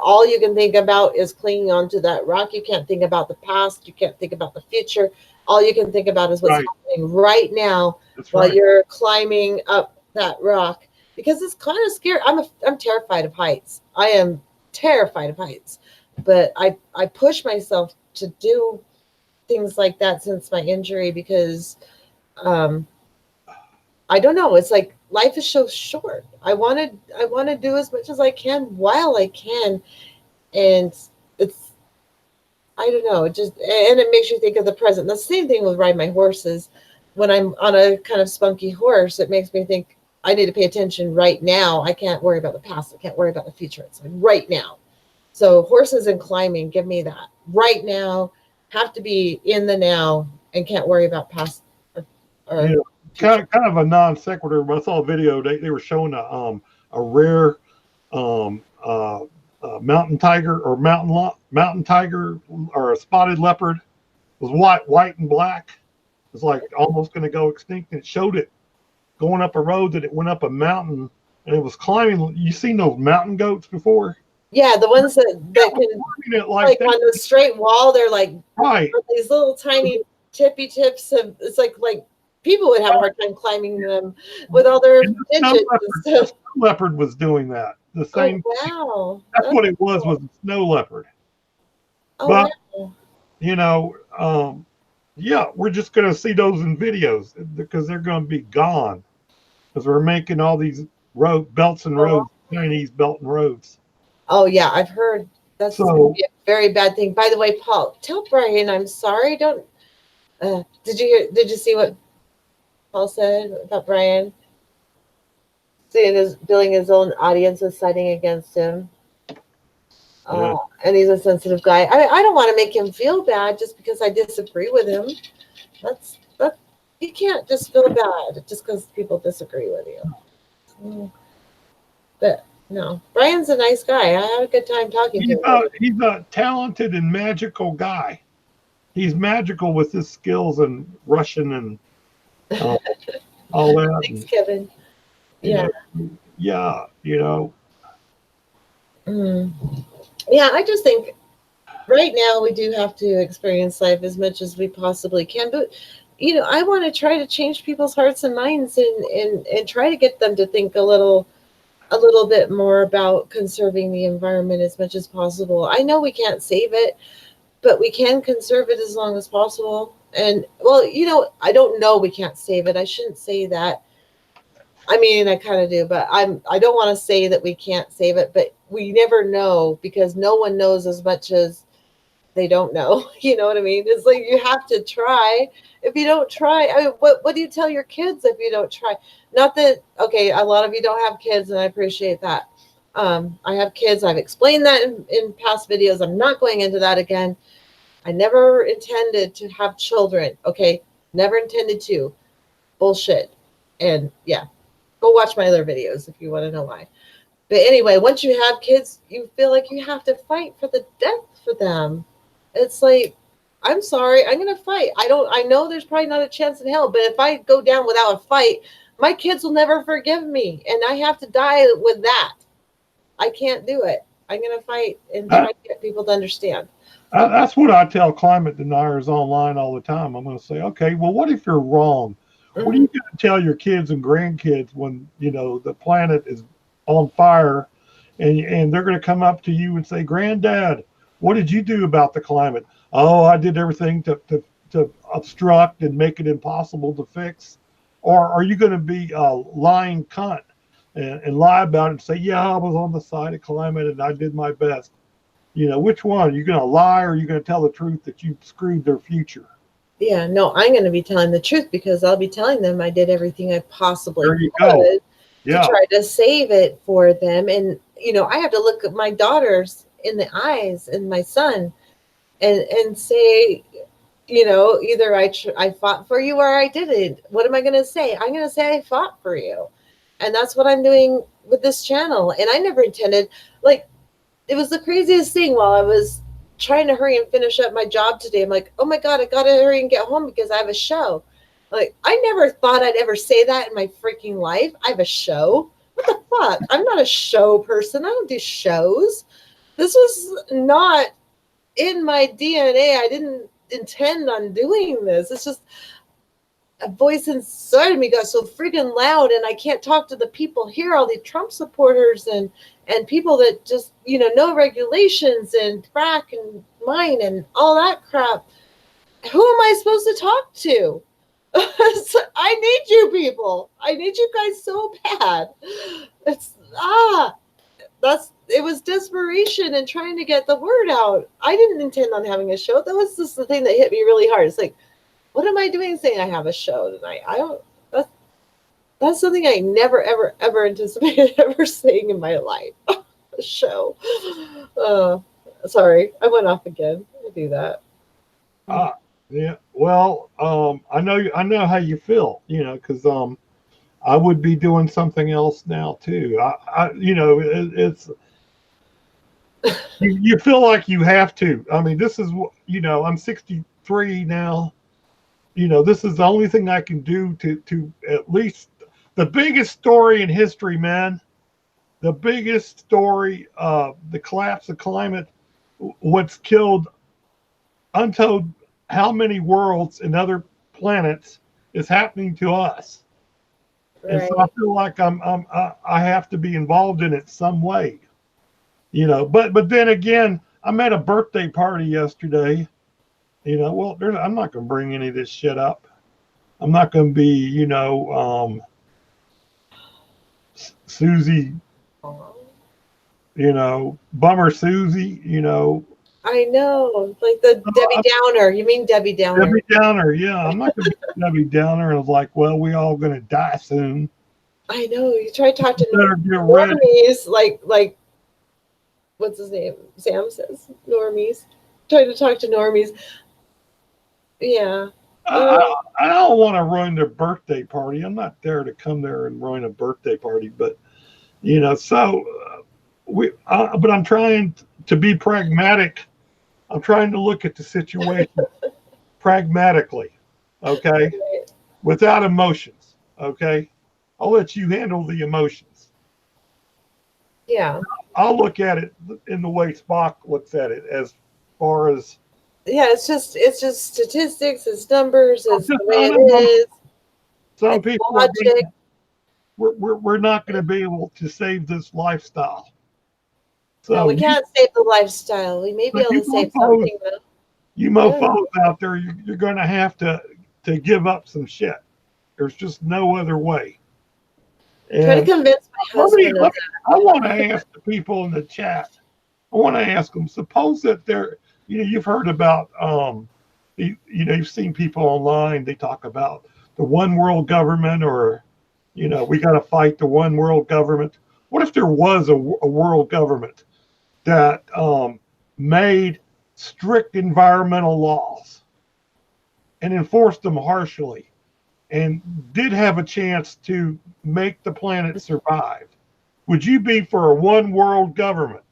all you can think about is clinging onto that rock. You can't think about the past. You can't think about the future. All you can think about is what's Right. happening right now That's while right. you're climbing up that rock. Because it's kind of scary. I'm terrified of heights. I am terrified of heights, but I push myself to do things like that since my injury because um, I don't know. It's like life is so short. I want to do as much as I can while I can, and it's I don't know. It just and it makes you think of the present. The same thing with riding my horses. When I'm on a kind of spunky horse, it makes me think I need to pay attention right now. I can't worry about the past. I can't worry about the future. It's like right now. So horses and climbing give me that right now. Have to be in the now and can't worry about past or You know, future. kind of a non sequitur. But I saw a video. They were showing a rare um, uh, mountain tiger or mountain tiger or a spotted leopard. It was white and black. It was like almost going to go extinct. And it showed it going up a road that it went up a mountain and it was climbing. You seen those mountain goats before? Yeah, the ones that It was can climbing it like like that. on the straight wall, they're like Right. these little tiny tippy tips of it's like people would have a hard time climbing them with all their And digits and the stuff. snow leopard was doing that. The Oh same. wow. That's That's what it was cool. a snow leopard. Oh But wow. you know, yeah, we're just going to see those in videos because they're going to be gone because we're making all these belts and Oh, roads, Chinese belt and roads. oh yeah, I've heard that's gonna So be a very bad thing. By the way, Paul, tell Brian I'm sorry. Don't did you see what Paul said about Brian? Seeing his building his own audience is siding against him. yeah, Uh, and he's a sensitive guy. I don't want to make him feel bad just because I disagree with him. That you can't just feel bad just because people disagree with you. Mm, but no, Brian's a nice guy. I had a good time talking to him. he's a talented and magical guy. He's magical with his skills and Russian and uh, all that. Thanks, And, Kevin. you Yeah. know, yeah, Mm. Yeah, I just think right now we do have to experience life as much as we possibly can. But I want to try to change people's hearts and minds and try to get them to think a little bit more about conserving the environment as much as possible. I know we can't save it, but we can conserve it as long as possible. And well, I don't know we can't save it. I shouldn't say that. I mean, I kind of do, but I don't want to say that we can't save it, but we never know because no one knows as much as they don't know. You know what I mean? It's like you have to try. If you don't try, I mean, what do you tell your kids if you don't try? Not that okay, a lot of you don't have kids, and I appreciate that. I have kids. I've explained that in past videos. I'm not going into that again. I never intended to have children. Okay, never intended to. Bullshit. And yeah, go watch my other videos if you want to know why. But anyway, once you have kids, you feel like you have to fight for the death for them. It's like, I'm sorry, I'm gonna fight. I know there's probably not a chance in hell, but if I go down without a fight, my kids will never forgive me. And I have to die with that. I can't do it. I'm gonna fight and try That, to get people to understand. that's what I tell climate deniers online all the time. I'm going to say, okay, well, what if you're wrong? What are Hmm. you going to tell your kids and grandkids when the planet is on fire, and they're going to come up to you and say, Granddad, what did you do about the climate? Oh, I did everything to obstruct and make it impossible to fix. Or are you going to be a lying cunt and lie about it and say, yeah, I was on the side of climate and I did my best? Which one? Are you going to lie or are you going to tell the truth that you screwed their future? Yeah, no, I'm gonna be telling the truth because I'll be telling them I did everything I possibly There you go. could to Yeah. try to save it for them. And I have to look at my daughters in the eyes and my son and say, either I fought for you or I didn't. What am I going to say? I'm going to say I fought for you. And that's what I'm doing with this channel. And I never intended, like, it was the craziest thing while I was trying to hurry and finish up my job today. I'm like, oh my God, I got to hurry and get home because I have a show. Like, I never thought I'd ever say that in my freaking life. I have a show. What the fuck? I'm not a show person. I don't do shows. This was not in my DNA. I didn't intend on doing this. It's just a voice inside of me got so freaking loud, and I can't talk to the people here, all the Trump supporters and people that just know regulations and frack and mine and all that crap. Who am I supposed to talk to? I need you people. I need you guys so bad. It's that's it was desperation and trying to get the word out. I didn't intend on having a show. That was just the thing that hit me really hard. It's like, what am I doing saying I have a show tonight? I don't. That's something I never, ever, ever anticipated ever saying in my life. A show. Uh, Sorry, I went off again. I do that. Uh, yeah. Well, I know how you feel, because I would be doing something else now too. It's you feel like you have to. I mean, this is I'm 63 now. This is the only thing I can do to at least the biggest story in history, man. The biggest story of the collapse of climate, what's killed untold how many worlds and other planets is happening to us. And so I Right. feel like I have to be involved in it some way, but then again, I'm at a birthday party yesterday, well, I'm not going to bring any of this shit up. I'm not going to be, Susie, Aw. bummer Susie, I know, like the Debbie Downer. You mean Debbie Downer? Debbie Downer. Yeah, I'm not going to be Debbie Downer and was like, well, we all going to die soon. I know. You try to talk You to better get ready. normies, like what's his name? Sam says normies. Try to talk to normies. Yeah. I, Uh, I don't want to ruin their birthday party. I'm not there to come there and ruin a birthday party, but so but I'm trying to be pragmatic. I'm trying to look at the situation pragmatically, okay, without emotions, okay. I'll let you handle the emotions. yeah. I'll look at it in the way Spock looks at it, as far as Yeah, it's just statistics, it's numbers, it's just the way it unemotional. is, Some it's people are going logic. to, we're not going to be able to save this lifestyle. No, So we can't save the lifestyle. We may be able you to save mofos, something though. you Yeah. mofos out there, you're going to have to give up some shit. There's just no other way. Try to And convince my let me, husband of let me that. I want to ask the people in the chat. I want to ask them. Suppose that they're, you've heard about, you've seen people online. They talk about the one world government, or, we got to fight the one world government. What if there was a world government that made strict environmental laws and enforced them harshly, and did have a chance to make the planet survive? Would you be for a one world government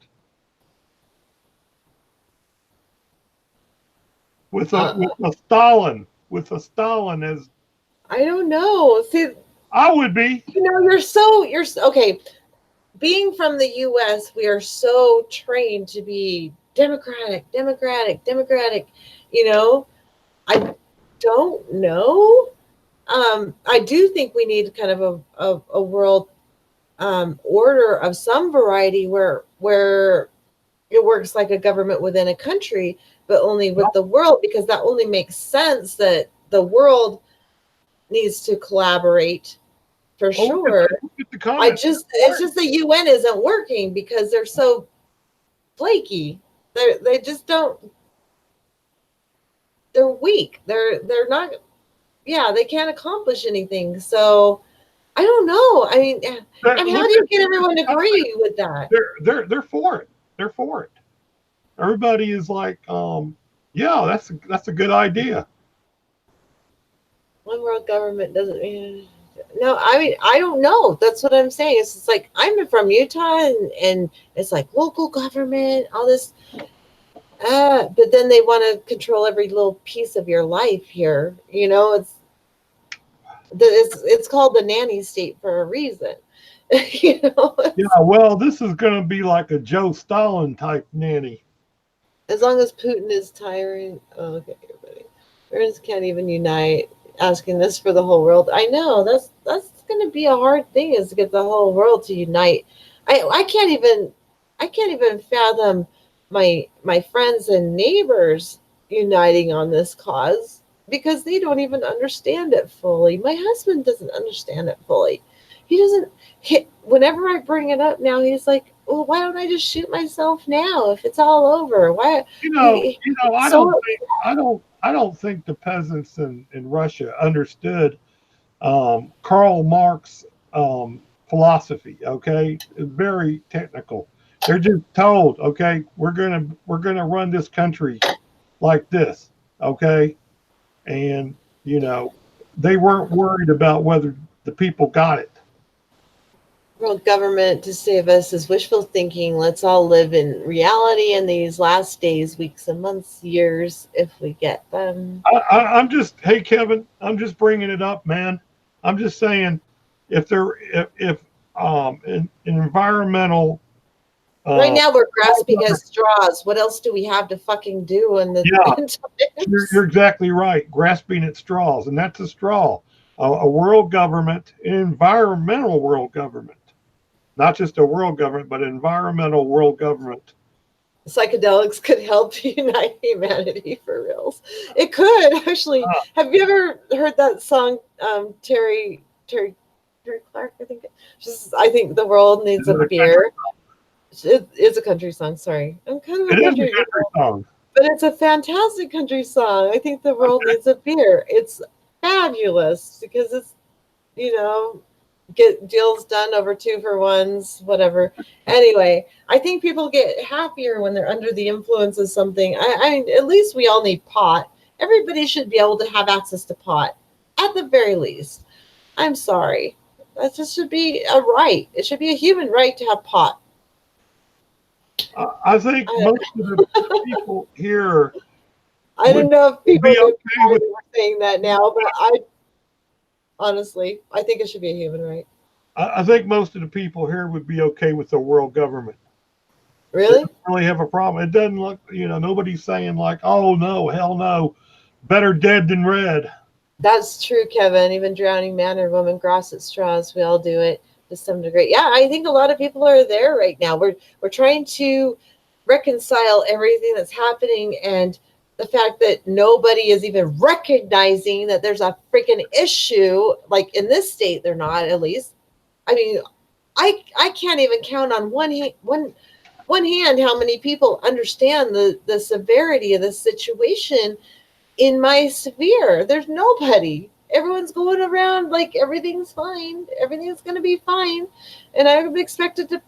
with a Uh, with a Stalin as? I don't know. See, I would be. you're okay. being from the US, we are so trained to be democratic, democratic, democratic. You know, I don't know. I do think we need kind of a world order of some variety where it works like a government within a country, but only with the world, because that only makes sense that the world needs to collaborate for Oh, sure. look at the I comments. just it's just the UN isn't working because they're so flaky. They just don't. They're weak. They're not. Yeah, they can't accomplish anything. So I don't know. I mean, and how Look do you at get everyone to the comments. agree with that? They're for it. They're for it. Everybody is like, yeah, that's a good idea. One world government doesn't mean. No, I mean I don't know. That's what I'm saying. It's just like I'm from Utah, and it's like local government, all this. But then they want to control every little piece of your life here. You know, it's called the nanny state for a reason. You know, Yeah, well, this is going to be like a Joe Stalin type nanny. as long as Putin is tiring. Oh, okay, everybody. Parents can't even unite. Asking this for the whole world. I know that's going to be a hard thing, is to get the whole world to unite. I can't even fathom my friends and neighbors uniting on this cause because they don't even understand it fully. My husband doesn't understand it fully. He doesn't. Whenever I bring it up now, he's like, "Well, why don't I just shoot myself now if it's all over? Why?" I So I don't think the peasants in Russia understood Karl Marx philosophy. Okay, it's very technical. They're just told, okay, we're gonna run this country like this, okay, and you know they weren't worried about whether the people got it. world government to save us is wishful thinking. Let's all live in reality in these last days, weeks, and months, years, if we get them. I'm just, hey Kevin, I'm just bringing it up, man. I'm just saying, if an environmental Right uh, now, we're grasping at straws. What else do we have to fucking do in the yeah, you're meantime? exactly right. Grasping at straws, and that's a straw. A world government, an environmental world government, not just a world government, but an environmental world government. Psychedelics could help unite humanity for reals. It could actually. Uh, Have you ever heard that song, Terry Clark? I think. Just, I think the world needs a beer. It's a country song. Sorry, I'm kind of it a is a country country girl, song. but it's a fantastic country song. I think the world needs a beer. It's fabulous because it's you know get deals done over two for ones, whatever. Anyway, I think people get happier when they're under the influence of something. I mean, at least we all need pot. Everybody should be able to have access to pot, at the very least. I'm sorry. That just should be a right. It should be a human right to have pot. I think I, most of the people here I would don't know if people be get okay mad with. that we're saying that now, but I honestly, I think it should be a human right. I think most of the people here would be okay with the world government. They Really? don't really have a problem. It doesn't look, nobody's saying like, oh no, hell no, better dead than red. That's true, Kevin. Even drowning man or woman grasp at straws. We all do it to some degree. Yeah, I think a lot of people are there right now. We're trying to reconcile everything that's happening and the fact that nobody is even recognizing that there's a freaking issue. Like in this state, they're not, at least. I mean, I can't even count on one hand how many people understand the severity of the situation in my sphere. There's nobody. Everyone's going around like everything's fine. Everything's going to be fine. And I'm expected to,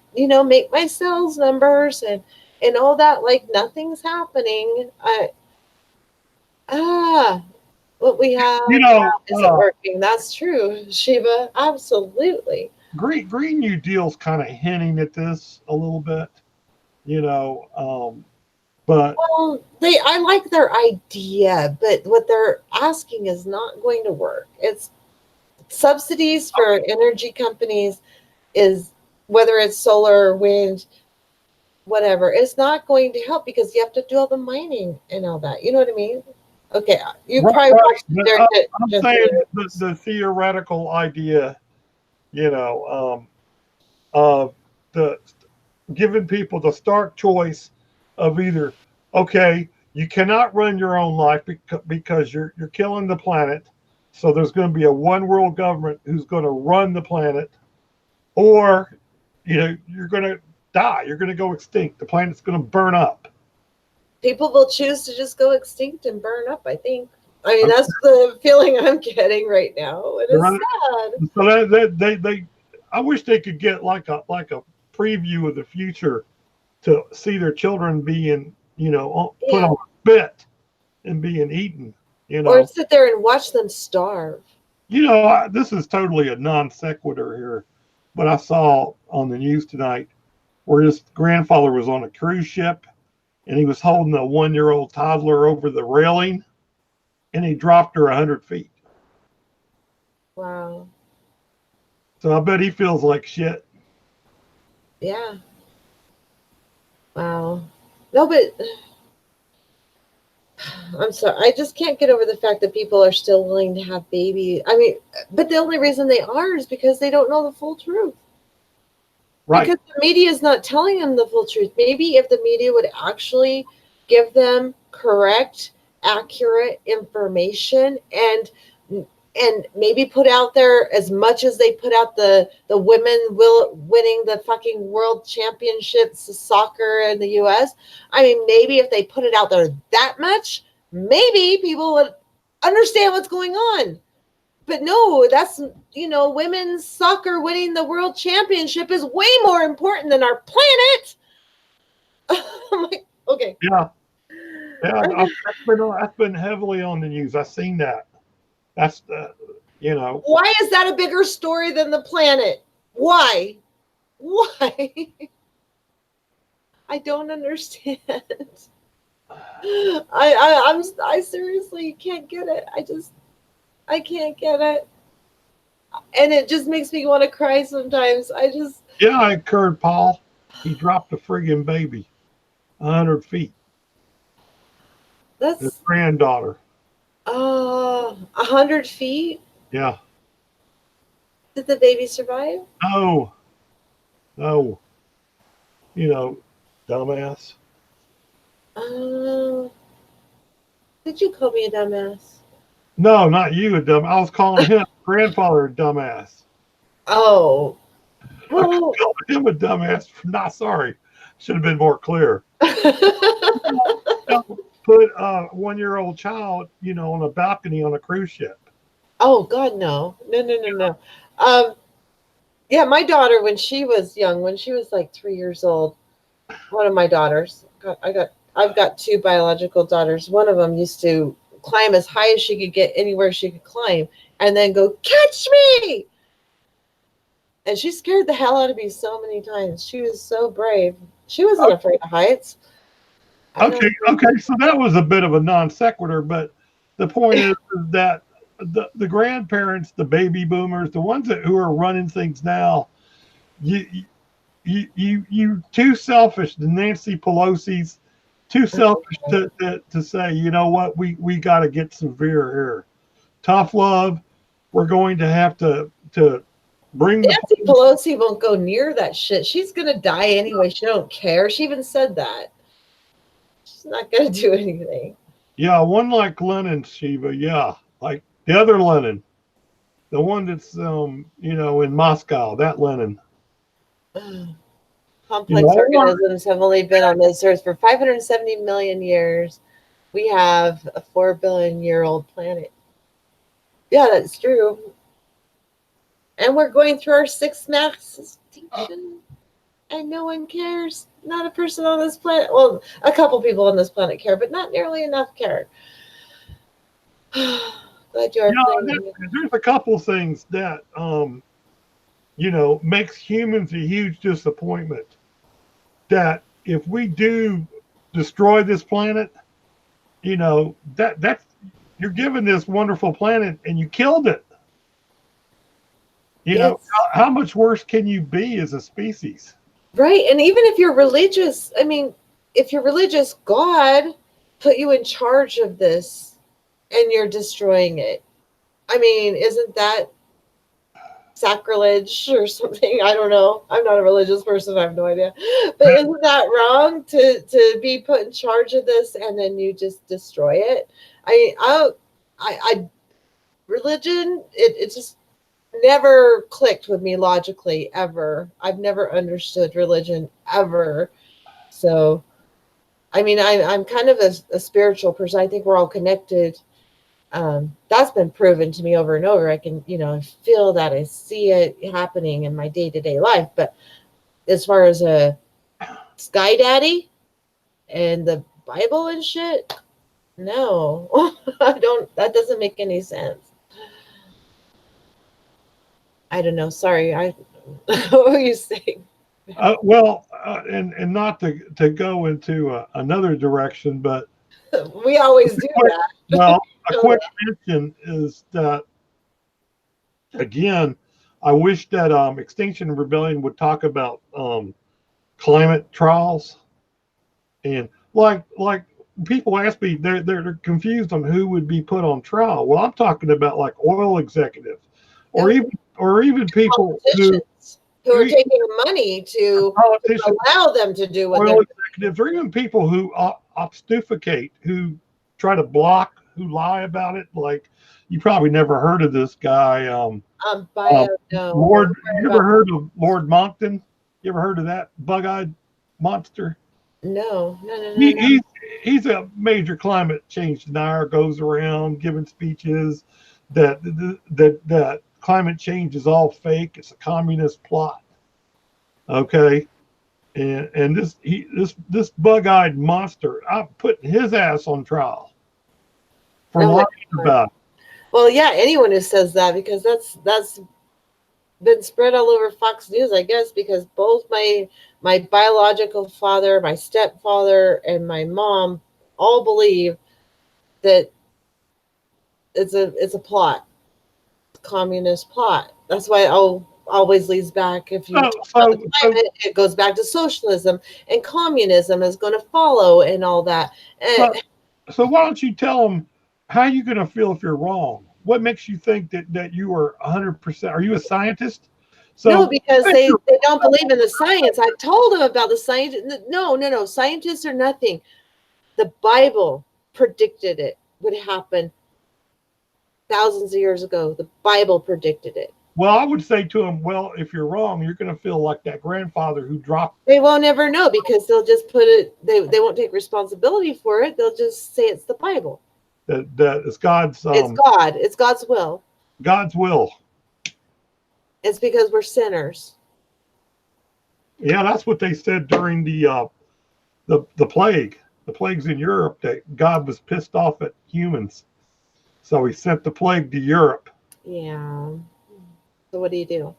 make my sales numbers and all that like nothing's happening. Ah, what we have You know, now isn't working. That's true, Shiva. Absolutely. Green New Deal's kind of hinting at this a little bit. You know, but Well, I like their idea, but what they're asking is not going to work. It's subsidies for energy companies is whether it's solar or wind, whatever, it's not going to help because you have to do all the mining and all that. You know what I mean? Okay, you Right, probably right. watched But their I'm saying the theoretical idea, you know, of the giving people the stark choice of either, okay, you cannot run your own life because you're killing the planet, so there's going to be a one world government who's going to run the planet, or you're going to die, you're going to go extinct, the planet's going to burn up. people will choose to just go extinct and burn up. I think. I mean, Okay, that's the feeling I'm getting right now. It is right? sad. So they I wish they could get like a preview of the future to see their children being put Yeah. on a spit and being eaten. You Or know, sit there and watch them starve. this is totally a non sequitur here, but I saw on the news tonight where his grandfather was on a cruise ship and he was holding a 1 year old toddler over the railing and he dropped her 100 feet. Wow. So I bet he feels like shit. Yeah. Wow. No, but I'm sorry. I just can't get over the fact that people are still willing to have babies. I mean, but the only reason they are is because they don't know the full truth. Right. Because the media is not telling them the full truth. Maybe if the media would actually give them correct, accurate information and maybe put out there as much as they put out the women will winning the fucking world championships soccer in the US. I mean, maybe if they put it out there that much, maybe people would understand what's going on. But no, that's women's soccer winning the world championship is way more important than our planet. I'm like, okay. Yeah. Yeah. That's been heavily on the news. I've seen that. That's you know. Why is that a bigger story than the planet? Why? Why? I don't understand. I seriously can't get it. I can't get it. And it just makes me want to cry sometimes. Yeah, I occurred, Paul. He dropped a friggin' baby 100 feet. His that's granddaughter. 100 feet. Yeah. Did the baby survive? No, no. You know, dumbass. Uh, did you call me a dumbass? No, not you, a dumb. I was calling him grandfather a dumbass. Oh, I well, called him a dumbass. Not sorry. Should have been more clear. Put a 1 year old child, on a balcony on a cruise ship. oh God, no, no, no, no, no. Um, yeah, my daughter when she was young, when she was like 3 years old, one of my daughters, I've got two biological daughters. One of them used to climb as high as she could get anywhere she could climb, and then go catch me. And she scared the hell out of me so many times. She was so brave. She wasn't afraid of heights. I Okay, don't. okay. So that was a bit of a non sequitur, but the point is that the grandparents, the baby boomers, the ones who are running things now, you you too selfish. The Nancy Pelosi's too selfish to say, you know what, we got to get severe here. Tough love. We're going to have to bring the Nancy Pelosi won't go near that shit. She's gonna die anyway. She don't care. She even said that. She's not gonna do anything. yeah, one like Lenin, Shiva, yeah, like the other Lenin, the one that's in Moscow, that Lenin. You Complex know, organisms have only been on this earth for 570 million years. We have a 4 billion-year-old planet. Yeah, that's true. And we're going through our sixth mass extinction, and no one cares. Not a person on this planet. Well, a couple people on this planet care, but not nearly enough care. Glad you are yeah, playing. there's a couple things that makes humans a huge disappointment. That if we do destroy this planet, that's you're given this wonderful planet and you killed it. You know, It's how much worse can you be as a species? right. And even if you're religious, I mean, if you're religious, God put you in charge of this and you're destroying it. I mean, isn't that sacrilege or something? I don't know. I'm not a religious person. I have no idea. But isn't that wrong to be put in charge of this and then you just destroy it? I religion, it just never clicked with me logically ever. I've never understood religion ever. So, I mean, I'm kind of a spiritual person. I think we're all connected. That's been proven to me over and over. I can, feel that. I see it happening in my day to day life. But as far as a sky daddy and the Bible and shit, no, I don't. That doesn't make any sense. I don't know. Sorry. What were you saying? Well, and not to go into another direction, but We always do quick, that. well, a quick mention is that again, I wish that Extinction Rebellion would talk about climate trials and like people ask me, they're confused on who would be put on trial. Well, I'm talking about like oil executives, or Oh, even people who politicians who are taking money to politicians, allow them to do what they're oil doing. executives, or even people who obfuscate, who try to block, who lie about it. Like you probably never heard of this guy, Bio, um, no. What Lord. part You ever about? heard of Lord Moncton? You ever heard of that bug-eyed monster? No, no, no, no, He, no. he's a major climate change denier. Goes around giving speeches that climate change is all fake. It's a communist plot. Okay, and this bug-eyed monster, I'm putting his ass on trial for No, lying anyone. about it. Well, yeah, anyone who says that because that's been spread all over Fox News, I guess, because both my biological father, my stepfather, and my mom all believe that it's a plot, communist plot. That's why it always leads back. If you So talk about the so so climate, it goes back to socialism, and communism is going to follow, and all that. so, And so why don't you tell them how you going to feel if you're wrong? What makes you think that you are 100%? Are you a scientist? no, So because if you're they don't believe in the science. I told them about the science. No, no, no. Scientists are nothing. The Bible predicted it would happen thousands of years ago. The Bible predicted it. well, I would say to them, well, if you're wrong, you're going to feel like that grandfather who dropped They won't ever know because they'll just put it. They won't take responsibility for it. They'll just say it's the Bible. that it's It's God. It's God's will. God's will. It's because we're sinners. Yeah, that's what they said during the plague, the plagues in Europe. That God was pissed off at humans, so He sent the plague to Europe. Yeah. So what do you do?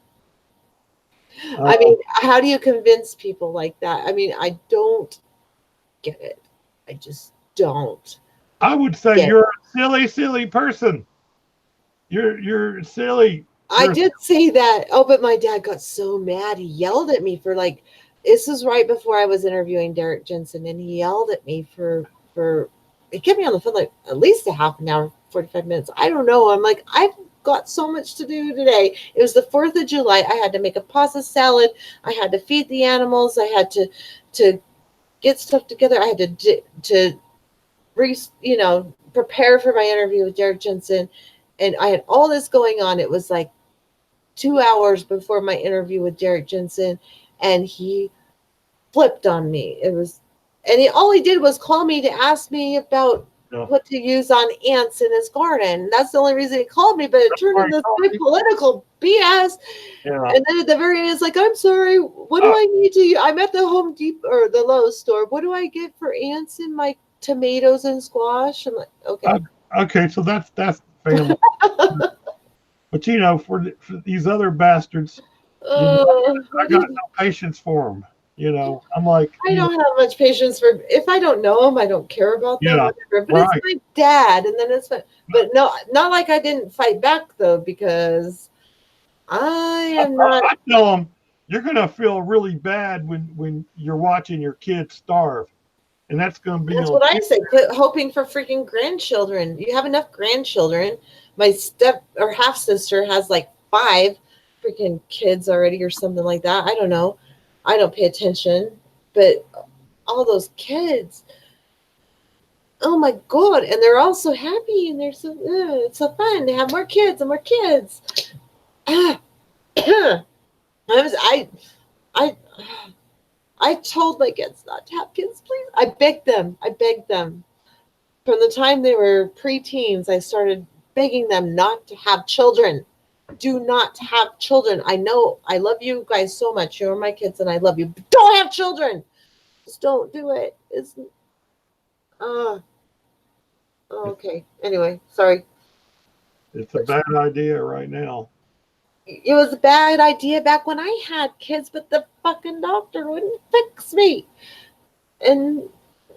I Um, mean, how do you convince people like that? I mean, I don't get it. I just don't I would say get you're it. a silly, silly person. You're silly. I You're did say that. Oh, but my dad got so mad. He yelled at me for like this is right before I was interviewing Derek Jensen, and he yelled at me for he kept me on the phone like at least a half an hour, 45 minutes. I don't know. I'm like, I've got so much to do today. It was the 4th of July. I had to make a pasta salad. I had to feed the animals. I had to get stuff together. I had to prepare for my interview with Derek Jensen. And I had all this going on. It was like 2 hours before my interview with Derek Jensen, and he flipped on me. And all he did was call me to ask me about yeah. what to use on ants in his garden. That's the only reason he called me, but it turned Sorry, into this big Tony. political BS. Yeah. And then at the very end, it's like, I'm sorry, what do Uh, I need to? I'm at the Home Depot or the Lowe's store. What do I get for ants in my tomatoes and squash? I'm like, uh, okay. okay, so that's family. But for these other bastards, I What do got you no patience for them. I'm like, I don't have much patience for if I don't know them, I don't care about them, yeah, whatever. But it's right. my dad, and then it's my, but no, not like I didn't fight back though, because I I, am I, not. I tell them you're going to feel really bad when you're watching your kids starve, and that's going to be That's on what I TV. say. Quit hoping for freaking grandchildren. You have enough grandchildren. My step or half sister has like five freaking kids already, or something like that. I don't know. I don't pay attention, but all those kids. Oh my god! And they're all so happy, and they're so it's so fun. They have more kids and more kids. Ah, I was I I told my kids not to have kids, please. I begged them. I begged them. From the time they were preteens, I started begging them not to have children. Do not have children. I know I love you guys so much. You're my kids and I love you. But don't have children. Just don't do it. It's uh okay. Anyway, sorry. It's a bad idea right now. It was a bad idea back when I had kids, but the fucking doctor wouldn't fix me. And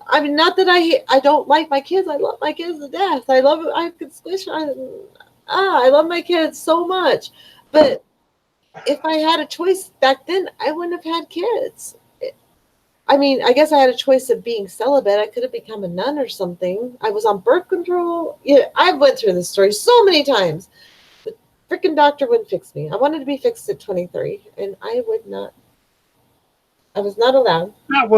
I mean, not that I don't like my kids. I love my kids to death. I love it. I could squish. I love my kids so much. But if I had a choice back then, I wouldn't have had kids. I mean, I guess I had a choice of being celibate. I could have become a nun or something. I was on birth control. Yeah, I went through this story so many times. The freaking doctor wouldn't fix me. I wanted to be fixed at 23, and I would not. I was not allowed. That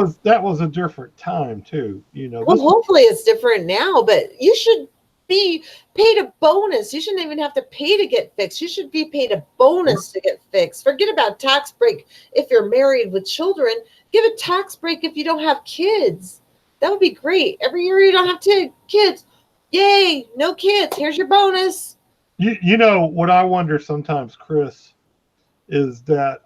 was a different time too. Well, This is hopefully it's different now, but you should be paid a bonus. You shouldn't even have to pay to get fixed. You should be paid a bonus to get fixed. Forget about tax break if you're married with children. Give a tax break if you don't have kids. That would be great. Every year you don't have kids. Yay, no kids. Here's your bonus. what I wonder sometimes, Chris, is that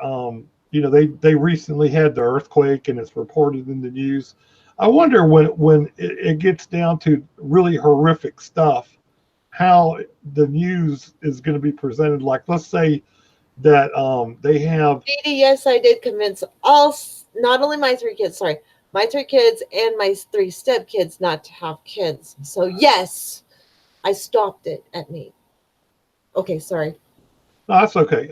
they recently had the earthquake and it's reported in the news. I wonder when it gets down to really horrific stuff, how the news is going to be presented. Like, let's say that they have. Didi, yes, I did convince not only my three kids, sorry, my three kids and my three stepkids not to have kids. So, yes, I stopped it at me. Okay, sorry. No, that's okay.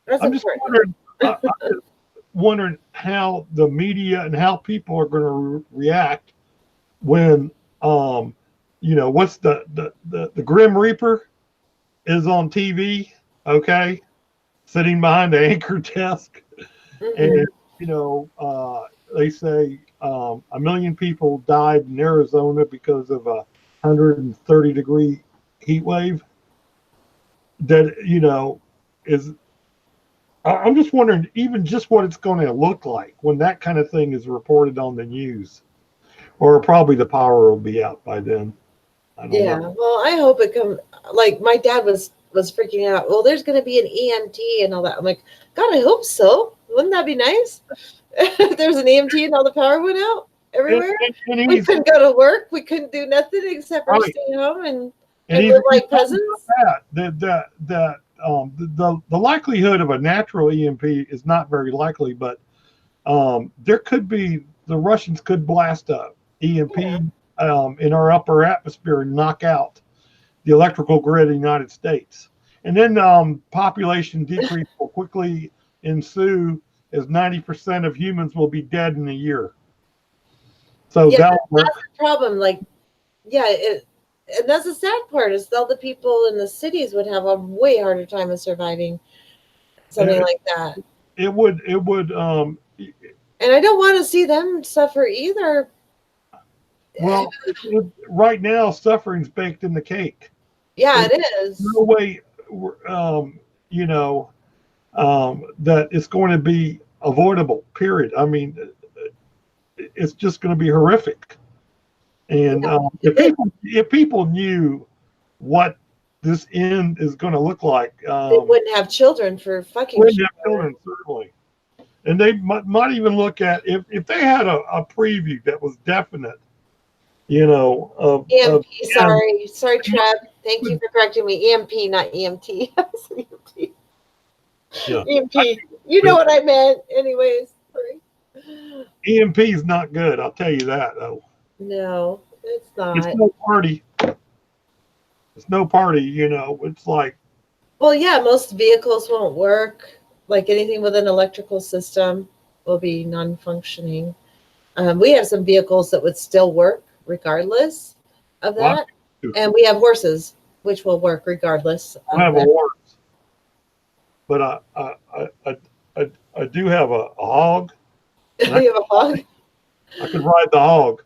That's I'm just important. wondering. I'm just wondering how the media and how people are going to react when what's the Grim Reaper is on TV, okay, sitting behind the anchor desk, and Hmm. they say 1 million people died in Arizona because of a 130-degree heat wave. That is. I'm just wondering, even just what it's going to look like when that kind of thing is reported on the news, or probably the power will be out by then. I don't Yeah, know. well, I hope it comes. Like my dad was freaking out. Well, there's going to be an EMT and all that. I'm like, God, I hope so. Wouldn't that be nice? If there's an EMT and all the power went out And, everywhere. and We he's couldn't go to work. We couldn't do nothing except for right, stay home and and live he's like talking about peasants. the likelihood of a natural EMP is not very likely, but there could be the Russians could blast a Yeah. EMP in our upper atmosphere and knock out the electrical grid of the United States, and then population decrease will quickly ensue as 90% of humans will be dead in a year. So Yeah, that'll work. that's the problem. Like, yeah, and that's the sad part is all the people in the cities would have a way harder time of surviving something It, like that. it would And I don't want to see them suffer either. well, right now suffering's baked in the cake. Yeah, There's it no is. way, you know, that it's going to be avoidable. Period. I mean, it's just going to be horrific. And Yeah, if people knew what this end is going to look like, they wouldn't have children for fucking wouldn't have sure. children certainly, and they might even look at if they had a preview that was definite, of EMP, and sorry, they might, Trev. Thank you for correcting me. EMP, not EMT. EMT. yeah, I EMP. You know think what I meant. Anyways, sorry. EMP is not good. I'll tell you that though. No, it's It's not. no party. It's no party. It's like Well, yeah, most vehicles won't work. Like anything with an electrical system will be non-functioning. We have some vehicles that would still work regardless of Well, that, and we have horses which will work regardless I don't of have a that. horse, but I do have a hog, and You have a hog? I could ride the hog.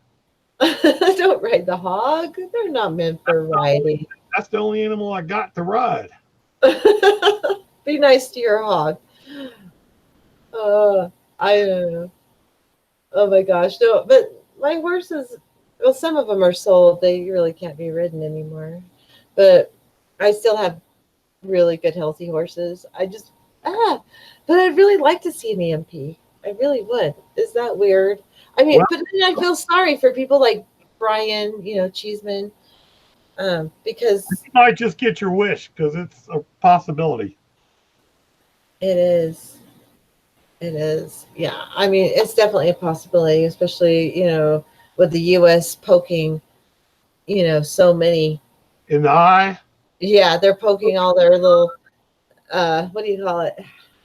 Don't ride the hog. They're not meant for riding. That's the only animal I got to ride. Be nice to your hog. Uh, I don't know. Oh my gosh, no! But my horses, well, some of them are sold. They really can't be ridden anymore. But I still have really good, healthy horses. I just but I'd really like to see an EMP. I really would. Is that weird? I mean, Well, but then I feel sorry for people like Brian, Cheeseman, because you might just get your wish because it's a possibility. it is. It is. Yeah. I mean, it's definitely a possibility, especially, with the US poking, so many. In the eye, Yeah, they're poking all their little what do you call it?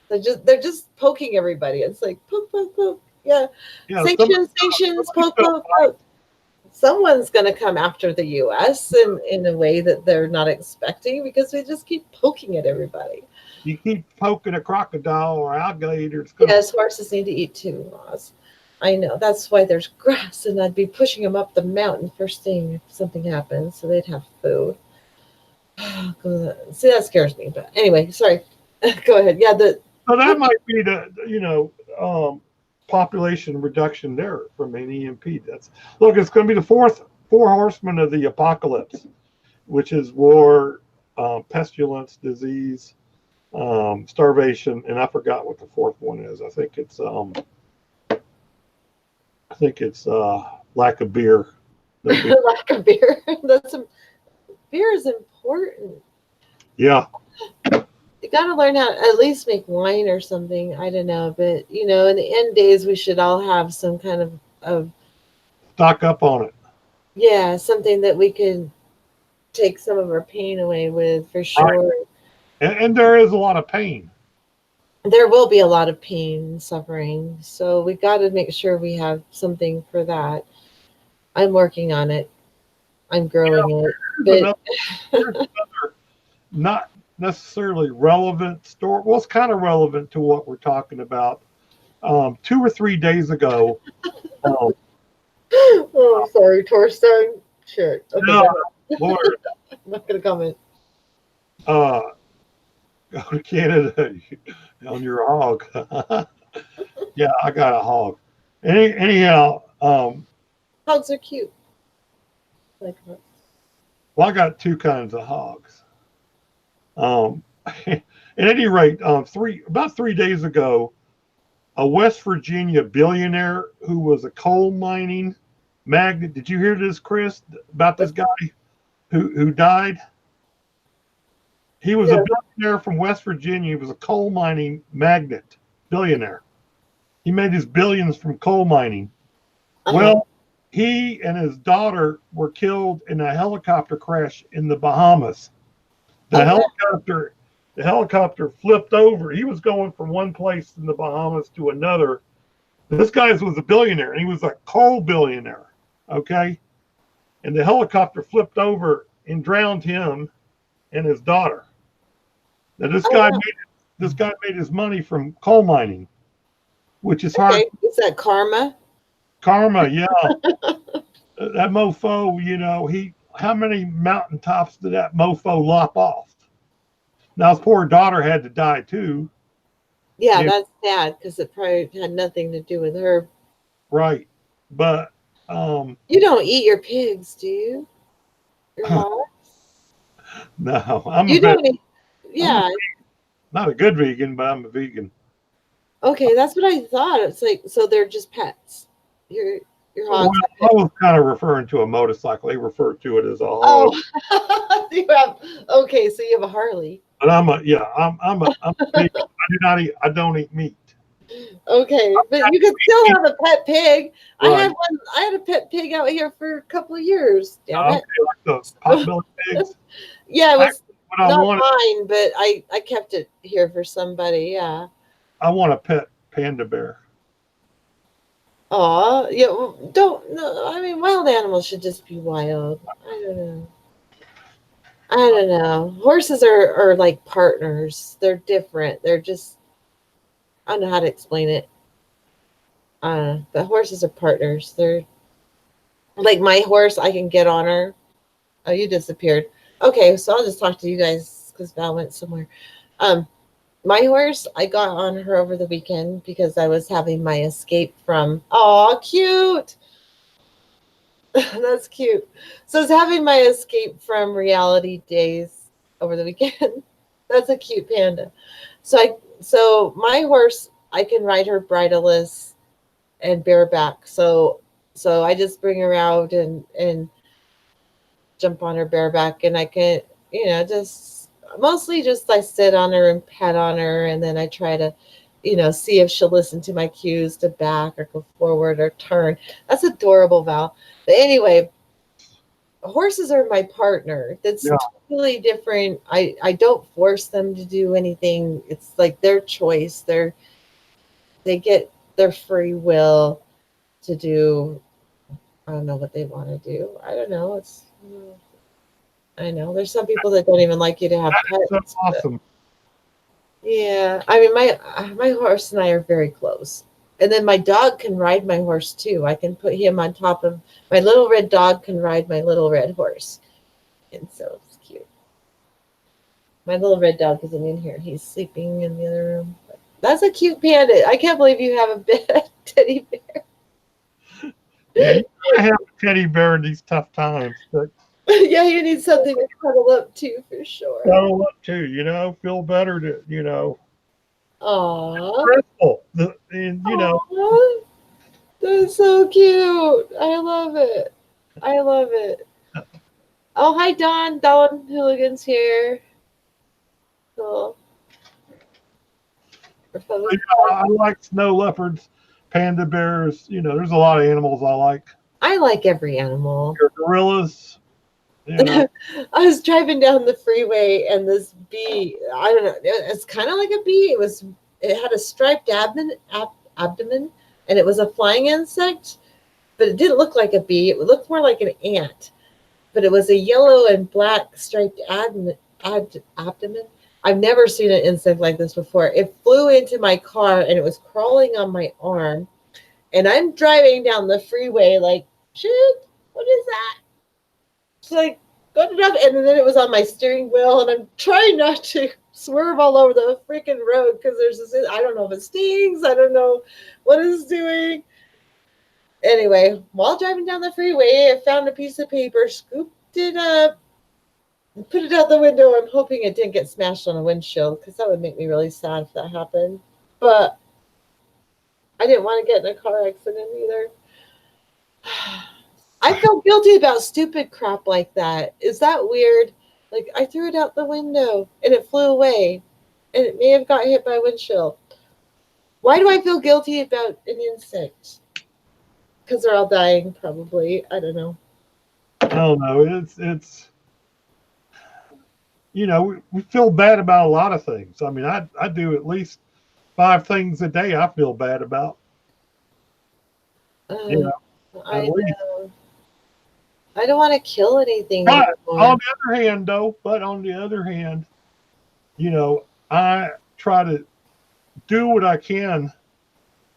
They're just poking everybody. It's like poke, poke, poke. Yeah. Sanctions, sanctions, somebody's poke, gonna poke, poke. Someone's gonna come after the US in a way that they're not expecting because we just keep poking at everybody. you keep poking a crocodile or alligator, it's gonna. Yes, horses need to eat too, Roz. I know. That's why there's grass, and I'd be pushing them up the mountain first thing if something happens, so they'd have food. See, that scares me. But anyway, sorry. Go ahead. Yeah, the So that might be the population reduction there from an EMP. That's look, it's going to be the four horsemen of the apocalypse, which is war, pestilence, disease, starvation, and I forgot what the fourth one is. I think it's lack of beer. No beer. lack of beer. Beer is important. Yeah, You got to learn how to at least make wine or something. I don't know, but in the end days, we should all have some kind of stock up on it. yeah, something that we can take some of our pain away with for Right, sure. and there is a lot of pain. There will be a lot of pain and suffering, so we got to make sure we have something for that. I'm working on it. I'm growing it, There's but another, there's another not necessarily relevant story. Well, it's kind of relevant to what we're talking about. 2 or 3 days ago, um, oh, sorry, Torstein. Sure. Okay, go no, ahead. Lord, I'm not gonna comment. uh, go to Canada on your hog. Yeah, I got a hog. Anyhow, Hogs are cute. Like well, I got two kinds of hogs. At any rate, about 3 days ago, a West Virginia billionaire who was a coal mining magnate. Did you hear this, Chris, about this guy who died? He was a no. billionaire from West Virginia. He was a coal mining magnate, billionaire. He made his billions from coal mining. Uh, Well, he and his daughter were killed in a helicopter crash in the Bahamas. The okay. helicopter the helicopter flipped over. He was going from one place in the Bahamas to another. This guy was a billionaire, and he was a coal billionaire. Okay, and the helicopter flipped over and drowned him and his daughter. Now Oh wow. this guy made his money from coal mining, which is hard. Okay. Is that karma? Karma, yeah. That mofo, he how many mountaintops did that mofo lop off? Now his poor daughter had to die too. Yeah, Yeah, that's sad because it probably had nothing to do with her. right. But You don't eat your pigs, do you? Your hog? no, You don't eat. I'm a, Yeah. not a good vegan, but I'm a vegan. Okay, that's what I thought. It's like so they're just pets. Your your Well, hogs are I pets. was kind of referring to a motorcycle. They refer to it as a hog. Oh, you have okay. So you have a Harley. But I'm a vegan. I don't eat meat. Okay, but you could still have a pet pig. I Right. had one. I had a pet pig out here for a couple of years. Damn Okay, it! like the potbelly pigs. Yeah, it I was. but I not want mine, but I kept it here for somebody. Yeah. I want a pet panda bear. Aw, yeah. Don't no. I mean, wild animals should just be wild. I don't know. I don't know. Horses are like partners. They're different. They're just I don't know how to explain it. But horses are partners. They're like my horse. I can get on her. Oh, you disappeared. Okay, so I'll just talk to you guys because Val went somewhere. Um, my horse, I got on her over the weekend because I was having my escape from. Oh, cute. That's cute. So I was having my escape from reality days over the weekend. That's a cute panda. So my horse, I can ride her bridleless and bareback. So I just bring her out and jump on her bareback, and I can, just mostly just I sit on her and pet on her, and then I try to, see if she'll listen to my cues to back or go forward or turn. That's adorable, Val. But anyway, horses are my partner. That's Yeah, totally different. I don't force them to do anything. It's like their choice. They get their free will to do. I don't know what they want to do. I don't know. I know there's some people that don't even like you to have so pets, but awesome. yeah, I mean my horse and I are very close. And then my dog can ride my horse too. I can put him on top of my little red dog can ride my little red horse. And so it's cute. My little red dog isn't in here. He's sleeping in the other room. But that's a cute panda. I can't believe you have a bit teddy bear. Yeah, you gotta have a teddy bear in these tough times. But Yeah, you need something to cuddle up to for sure. cuddle up too, feel better to, Aw. stressful. And Aw. That's so cute. I love it. I love it. Oh, hi, Don. Don Hooligan's here. Cool. yeah, I like snow leopards, panda bears. There's a lot of animals I like. I like every animal. Your gorillas, you know. I was driving down the freeway and this bee, I don't know, it's kind of like a bee. It had a striped abdomen, and it was a flying insect, but it didn't look like a bee. It looked more like an ant, but it was a yellow and black striped abdomen. I've never seen an insect like this before. It flew into my car and it was crawling on my arm. And I'm driving down the freeway like, shit, what is that? It's like, good enough. And then it was on my steering wheel, and I'm trying not to swerve all over the freaking road because there's this, I don't know if it stings. I don't know what it's doing. Anyway, while driving down the freeway, I found a piece of paper, scooped it up, put it out the window. I'm hoping it didn't get smashed on a windshield because that would make me really sad if that happened. But I didn't want to get in a car accident either. I felt guilty about stupid crap like that. Is that weird? Like I threw it out the window and it flew away and it may have got hit by a windshield. Why do I feel guilty about an insect? Because they're all dying, probably. I don't know. I don't know. We feel bad about a lot of things. I mean, I do at least 5 things a day I feel bad about. You Uh, know, at I least. know. I don't want to kill anything But anymore. on the other hand, I try to do what I can,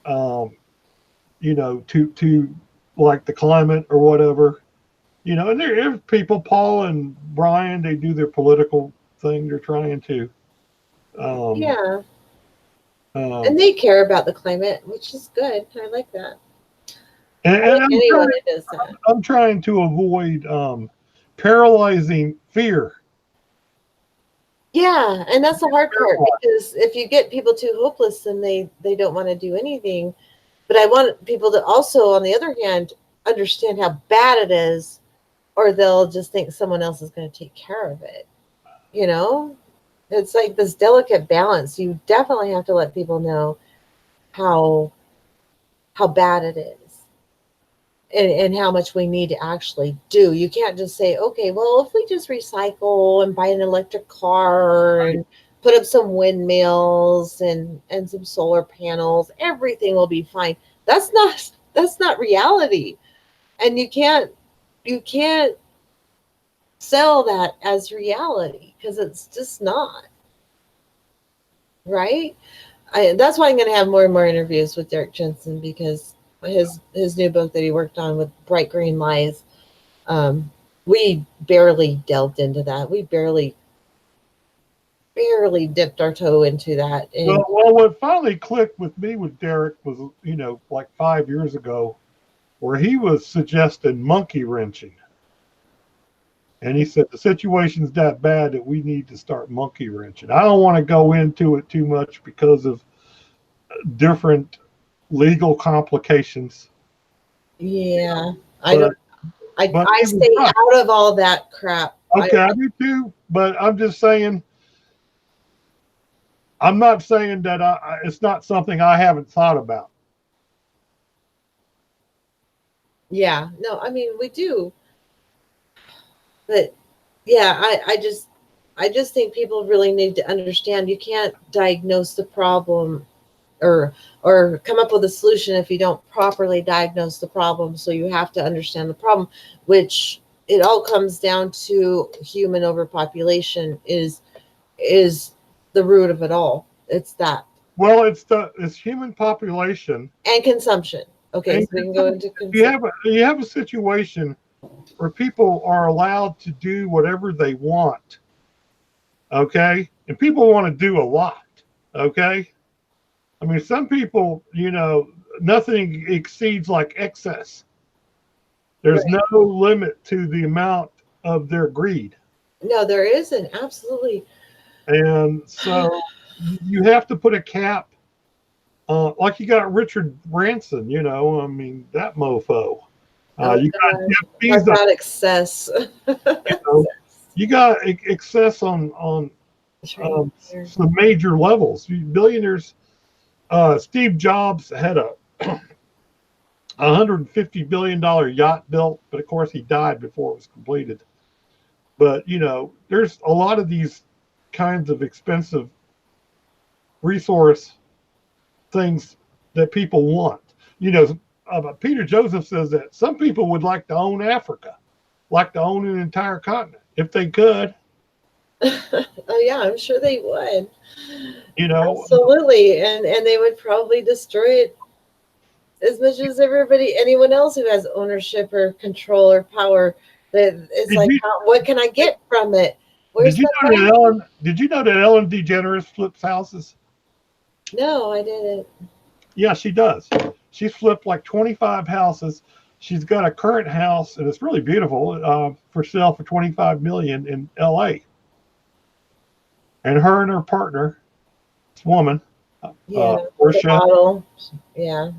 um, to like the climate or whatever. And there are people, Paul and Brian, they do their political thing. They're trying to, um, Yeah. And um, they care about the climate, which is good. I like that. I and like anyone that does that. I'm trying to avoid paralyzing fear. Yeah, and that's the hard part because if you get people too hopeless, then they don't want to do anything. But I want people to also, on the other hand, understand how bad it is, or they'll just think someone else is going to take care of it. You know, it's like this delicate balance. You definitely have to let people know how how bad it is. and how much we need to actually do. You can't just say, okay, well, if we just recycle and buy an electric car and put up some windmills and some solar panels, everything will be fine. That's not reality. And you can't sell that as reality because it's just not, right? That's why I'm going to have more and more interviews with Derek Jensen because his new book that he worked on with Bright Green Lies, um, we barely delved into that. We barely dipped our toe into that. And Well, what finally clicked with me with Derek was, like 5 years ago, where he was suggesting monkey wrenching. And he said the situation's that bad that we need to start monkey wrenching. I don't want to go into it too much because of different legal complications, yeah, I but don't. I but I he was stay right. out of all that crap. Okay, I do too. But I'm just saying, I'm not saying that it's not something I haven't thought about. Yeah, no, I mean we do, but yeah, I just think people really need to understand you can't diagnose the problem or come up with a solution if you don't properly diagnose the problem. So you have to understand the problem, which it all comes down to human overpopulation is the root of it all. It's that Well, it's human population, and consumption. Okay, and so we can go into you consumption. have a situation where people are allowed to do whatever they want. Okay, and people want to do a lot. Okay, I mean, some people, nothing exceeds like excess. There's no Right. limit to the amount of their greed. No, there isn't. Absolutely. And so you have to put a cap, like you got Richard Branson, I mean, that mofo. Oh You got gosh. Jeff Talk Bezos, about excess. you know, you got excess on Train here. some major levels. Billionaires, Steve Jobs had a $150 billion yacht built, but of course he died before it was completed. But there's a lot of these kinds of expensive resource things that people want. Peter Joseph says that some people would like to own Africa, like to own an entire continent if they could. Oh yeah, I'm sure they would. You know, Absolutely. And they would probably destroy it as much as anyone else who has ownership or control or power. That it's did like, you what can I get from it? did Where's you my know that money? Ellen DeGeneres flips houses? No, I didn't. Yeah, she does. She's flipped like 25 houses. She's got a current house, and it's really beautiful, for sale for 25 million in L.A. And her and her partner, this woman, Yeah, the Portia. model. Yeah.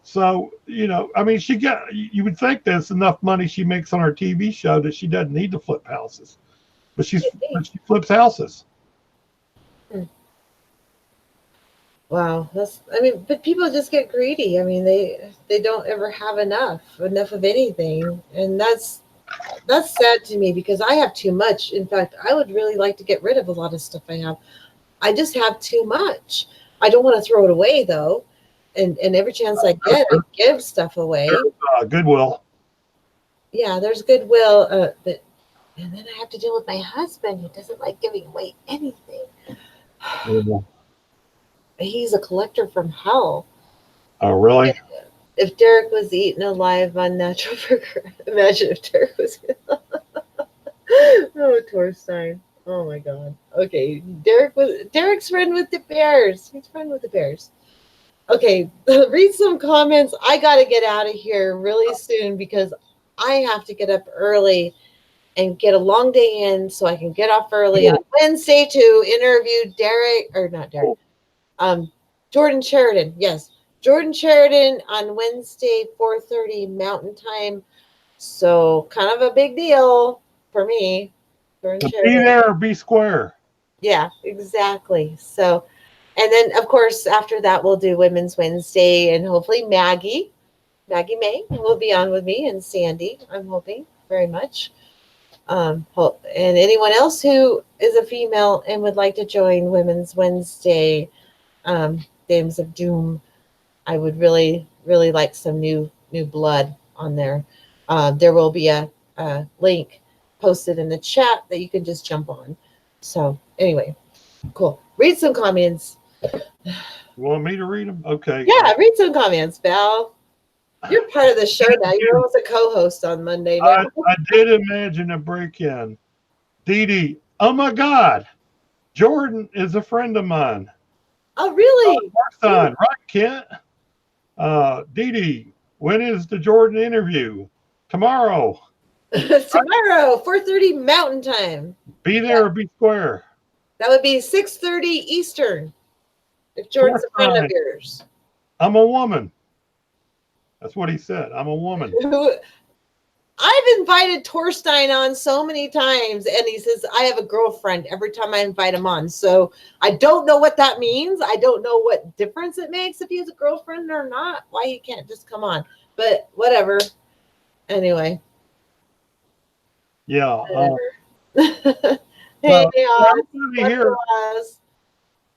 So I mean, she got. You would think there's enough money she makes on her TV show that she doesn't need to flip houses, but she flips houses. Hmm. Wow, I mean, but people just get greedy. I mean, they don't ever have enough of anything, and that's sad to me because I have too much. In fact, I would really like to get rid of a lot of stuff I have. I just have too much. I don't want to throw it away though, and every chance I get, I give stuff away. There's Goodwill. Yeah, there's goodwill, but and then I have to deal with my husband who doesn't like giving away anything. Yeah. He's a collector from hell. Oh, really? If Derek was eaten alive on natural progress, imagine if Derek was. Oh, Torstein. Oh my God. Okay, Derek's friend with the bears. He's friend with the bears. Okay, read some comments. I gotta get out of here really soon because I have to get up early and get a long day in so I can get off early on Cool. Wednesday to interview Derek or not Derek. Cool. Um, Jordan Sheridan. Yes, Jordan Sheridan on Wednesday, 4:30 Mountain Time. So kind of a big deal for me. Jordan To be Sheridan. there or be square. Yeah, exactly. So, and then of course after that we'll do Women's Wednesday and hopefully Maggie. Maggie May will be on with me and Sandy. I'm hoping very much. And anyone else who is a female and would like to join Women's Wednesday, Dames of Doom, I would really, really like some new blood on there. There will be a link posted in the chat that you can just jump on. So anyway, cool. Read some comments. You want me to read them? Okay. Yeah, read some comments, Val. You're part of the show now. You're almost a co-host on Monday now. I did imagine a break-in. Dee Dee, oh my God, Jordan is a friend of mine. Oh, really? Son, right, Kent? Dee Dee, when is the Jordan interview? Tomorrow. Tomorrow, 4:30 Mountain Time. Be there or be square. That would be 6:30 Eastern. If Jordan's a friend of yours. I'm a woman. That's what he said. I'm a woman. I've invited Torstein on so many times, and he says, I have a girlfriend every time I invite him on. So I don't know what that means. I don't know what difference it makes if he has a girlfriend or not, why he can't just come on. But whatever. Anyway. Yeah. Hey,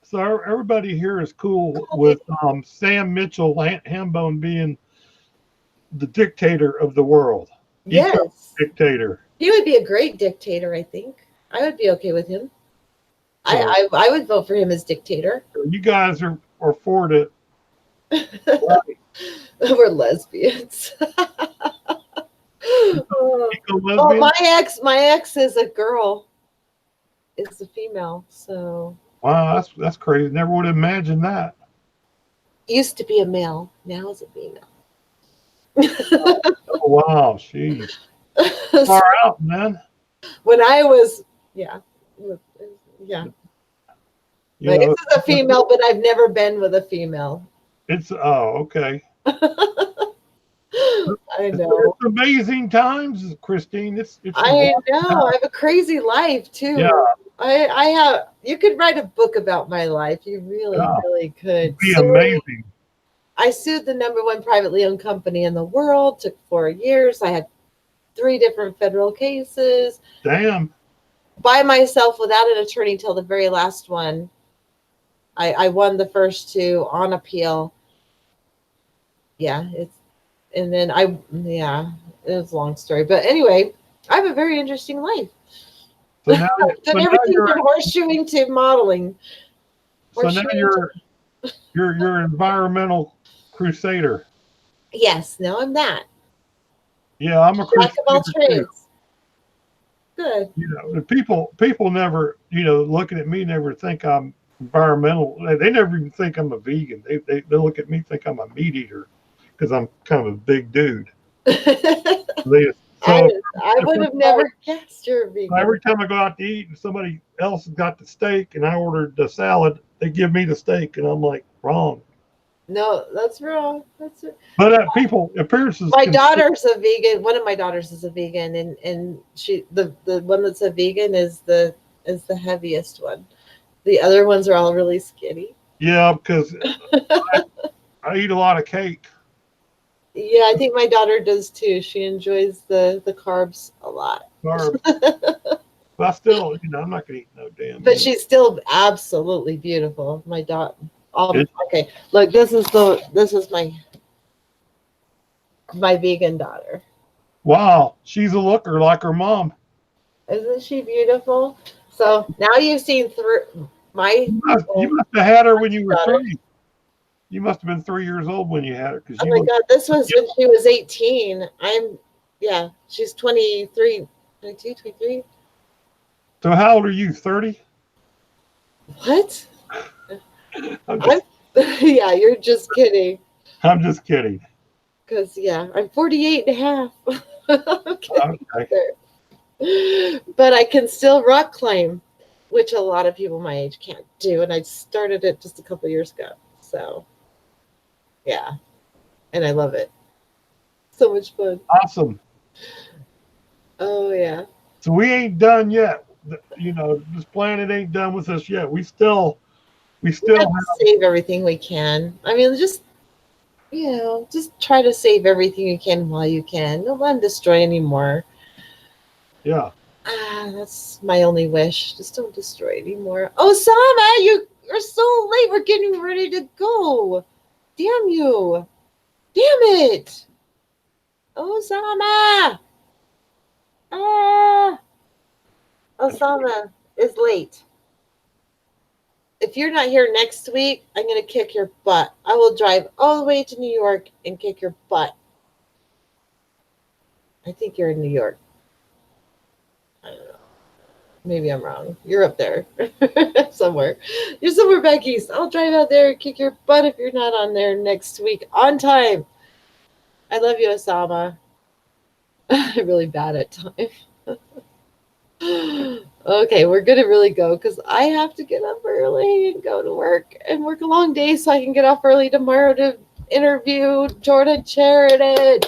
so everybody here is cool with Sam Mitchell Hambone being the dictator of the world. Yes. Dictator. He would be a great dictator, I think. I would be okay with him. So, I would vote for him as dictator. You guys are for it. We're lesbians. Oh, my ex is a girl. It's a female, so. Wow, that's crazy. Never would have imagined that. Used to be a male, now is a female. Oh, wow, jeez. Far out, man. When I was, yeah. Like, this is a female, but I've never been with a female. Okay. I know. It's amazing times, Christine. I know. I have a crazy life too. Yeah. I have. You could write a book about my life. You really, really could. It'd be amazing. I sued the #1 privately owned company in the world. Took 4 years. I had 3 different federal cases. Damn. By myself without an attorney till the very last one. I won the first 2 on appeal. Yeah, and then it was a long story. But anyway, I have a very interesting life. So now, done everything from horseshoeing to modeling. So now you're an environmental crusader. Yes, now I'm that. Yeah, I'm a crusader. Jack of all trades. Good. People never, looking at me, never think I'm environmental. They never even think I'm a vegan. They look at me, think I'm a meat eater because I'm kind of a big dude. I would have never guessed you're a vegan. Every time I go out to eat and somebody else has got the steak and I ordered the salad, they give me the steak and I'm like, wrong. No, that's wrong. That's it. But people, appearances. My daughter's a vegan. One of my daughters is a vegan, and she the one that's a vegan is the heaviest one. The other ones are all really skinny. Yeah, because I eat a lot of cake. Yeah, I think my daughter does too. She enjoys the carbs a lot. Carbs. But I still, I'm not gonna eat no damn. But she's still absolutely beautiful. My daughter. Okay, look, this is my vegan daughter. Wow, she's a looker like her mom. Isn't she beautiful? So now you've seen through my. You must have had her when you were 3. You must have been 3 years old when you had her. Oh my God, this was when she was 18. She's 23, 22, 23. So how old are you? 30? What? Yeah, you're just kidding. I'm just kidding. Because, I'm 48 and a half. Okay. But I can still rock climb, which a lot of people my age can't do. And I started it just a couple of years ago. So, yeah. And I love it. So much fun. Awesome. Oh, yeah. So we ain't done yet. This planet ain't done with us yet. We still have to save everything we can. I mean, just just try to save everything you can while you can. Don't let them destroy anymore. Yeah. That's my only wish. Just don't destroy anymore. Osama, you're so late. We're getting ready to go. Damn you. Damn it. Osama. Ah. Osama is late. If you're not here next week, I'm going to kick your butt. I will drive all the way to New York and kick your butt. I think you're in New York. I don't know. Maybe I'm wrong. You're up there somewhere. You're somewhere back east. I'll drive out there and kick your butt if you're not on there next week on time. I love you, Osama. I'm really bad at time. Okay, we're gonna really go because I have to get up early and go to work and work a long day so I can get off early tomorrow to interview Jordan Sheridan.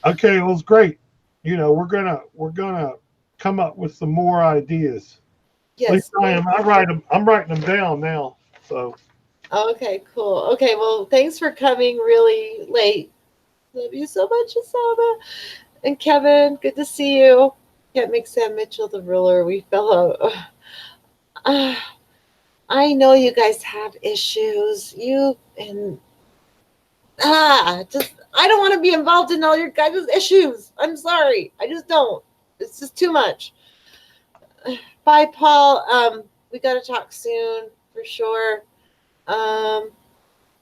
Okay, well, it's great. We're gonna come up with some more ideas. At least Yes, I me am. I'm writing them down now. So Okay, cool. Okay, well, thanks for coming really late. Love you so much, Asama. And Kevin, good to see you. Can't make Sam Mitchell the ruler. We fell out. I know you guys have issues. You and just I don't want to be involved in all your guys' issues. I'm sorry. I just don't. It's just too much. Bye, Paul. We gotta talk soon for sure. Um,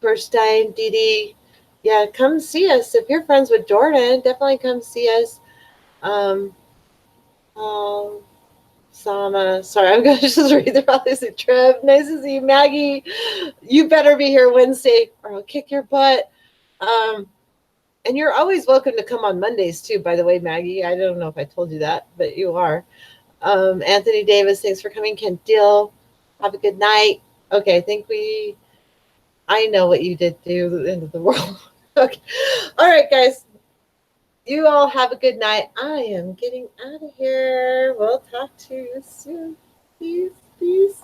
Burstein, Dee Dee. Yeah, come see us. If you're friends with Jordan, definitely come see us. Um, um, Sama. Sorry, I'm going to just read the all these. Trev, nice to see you. Maggie, you better be here Wednesday or I'll kick your butt. Um, and you're always welcome to come on Mondays too, by the way, Maggie. I don't know if I told you that, but you are. Anthony Davis, thanks for coming. Kent Deal, have a good night. Okay, I think I know what you did to the end of the world. Okay. All right, guys. You all have a good night. I am getting out of here. We'll talk to you soon. Peace. Peace.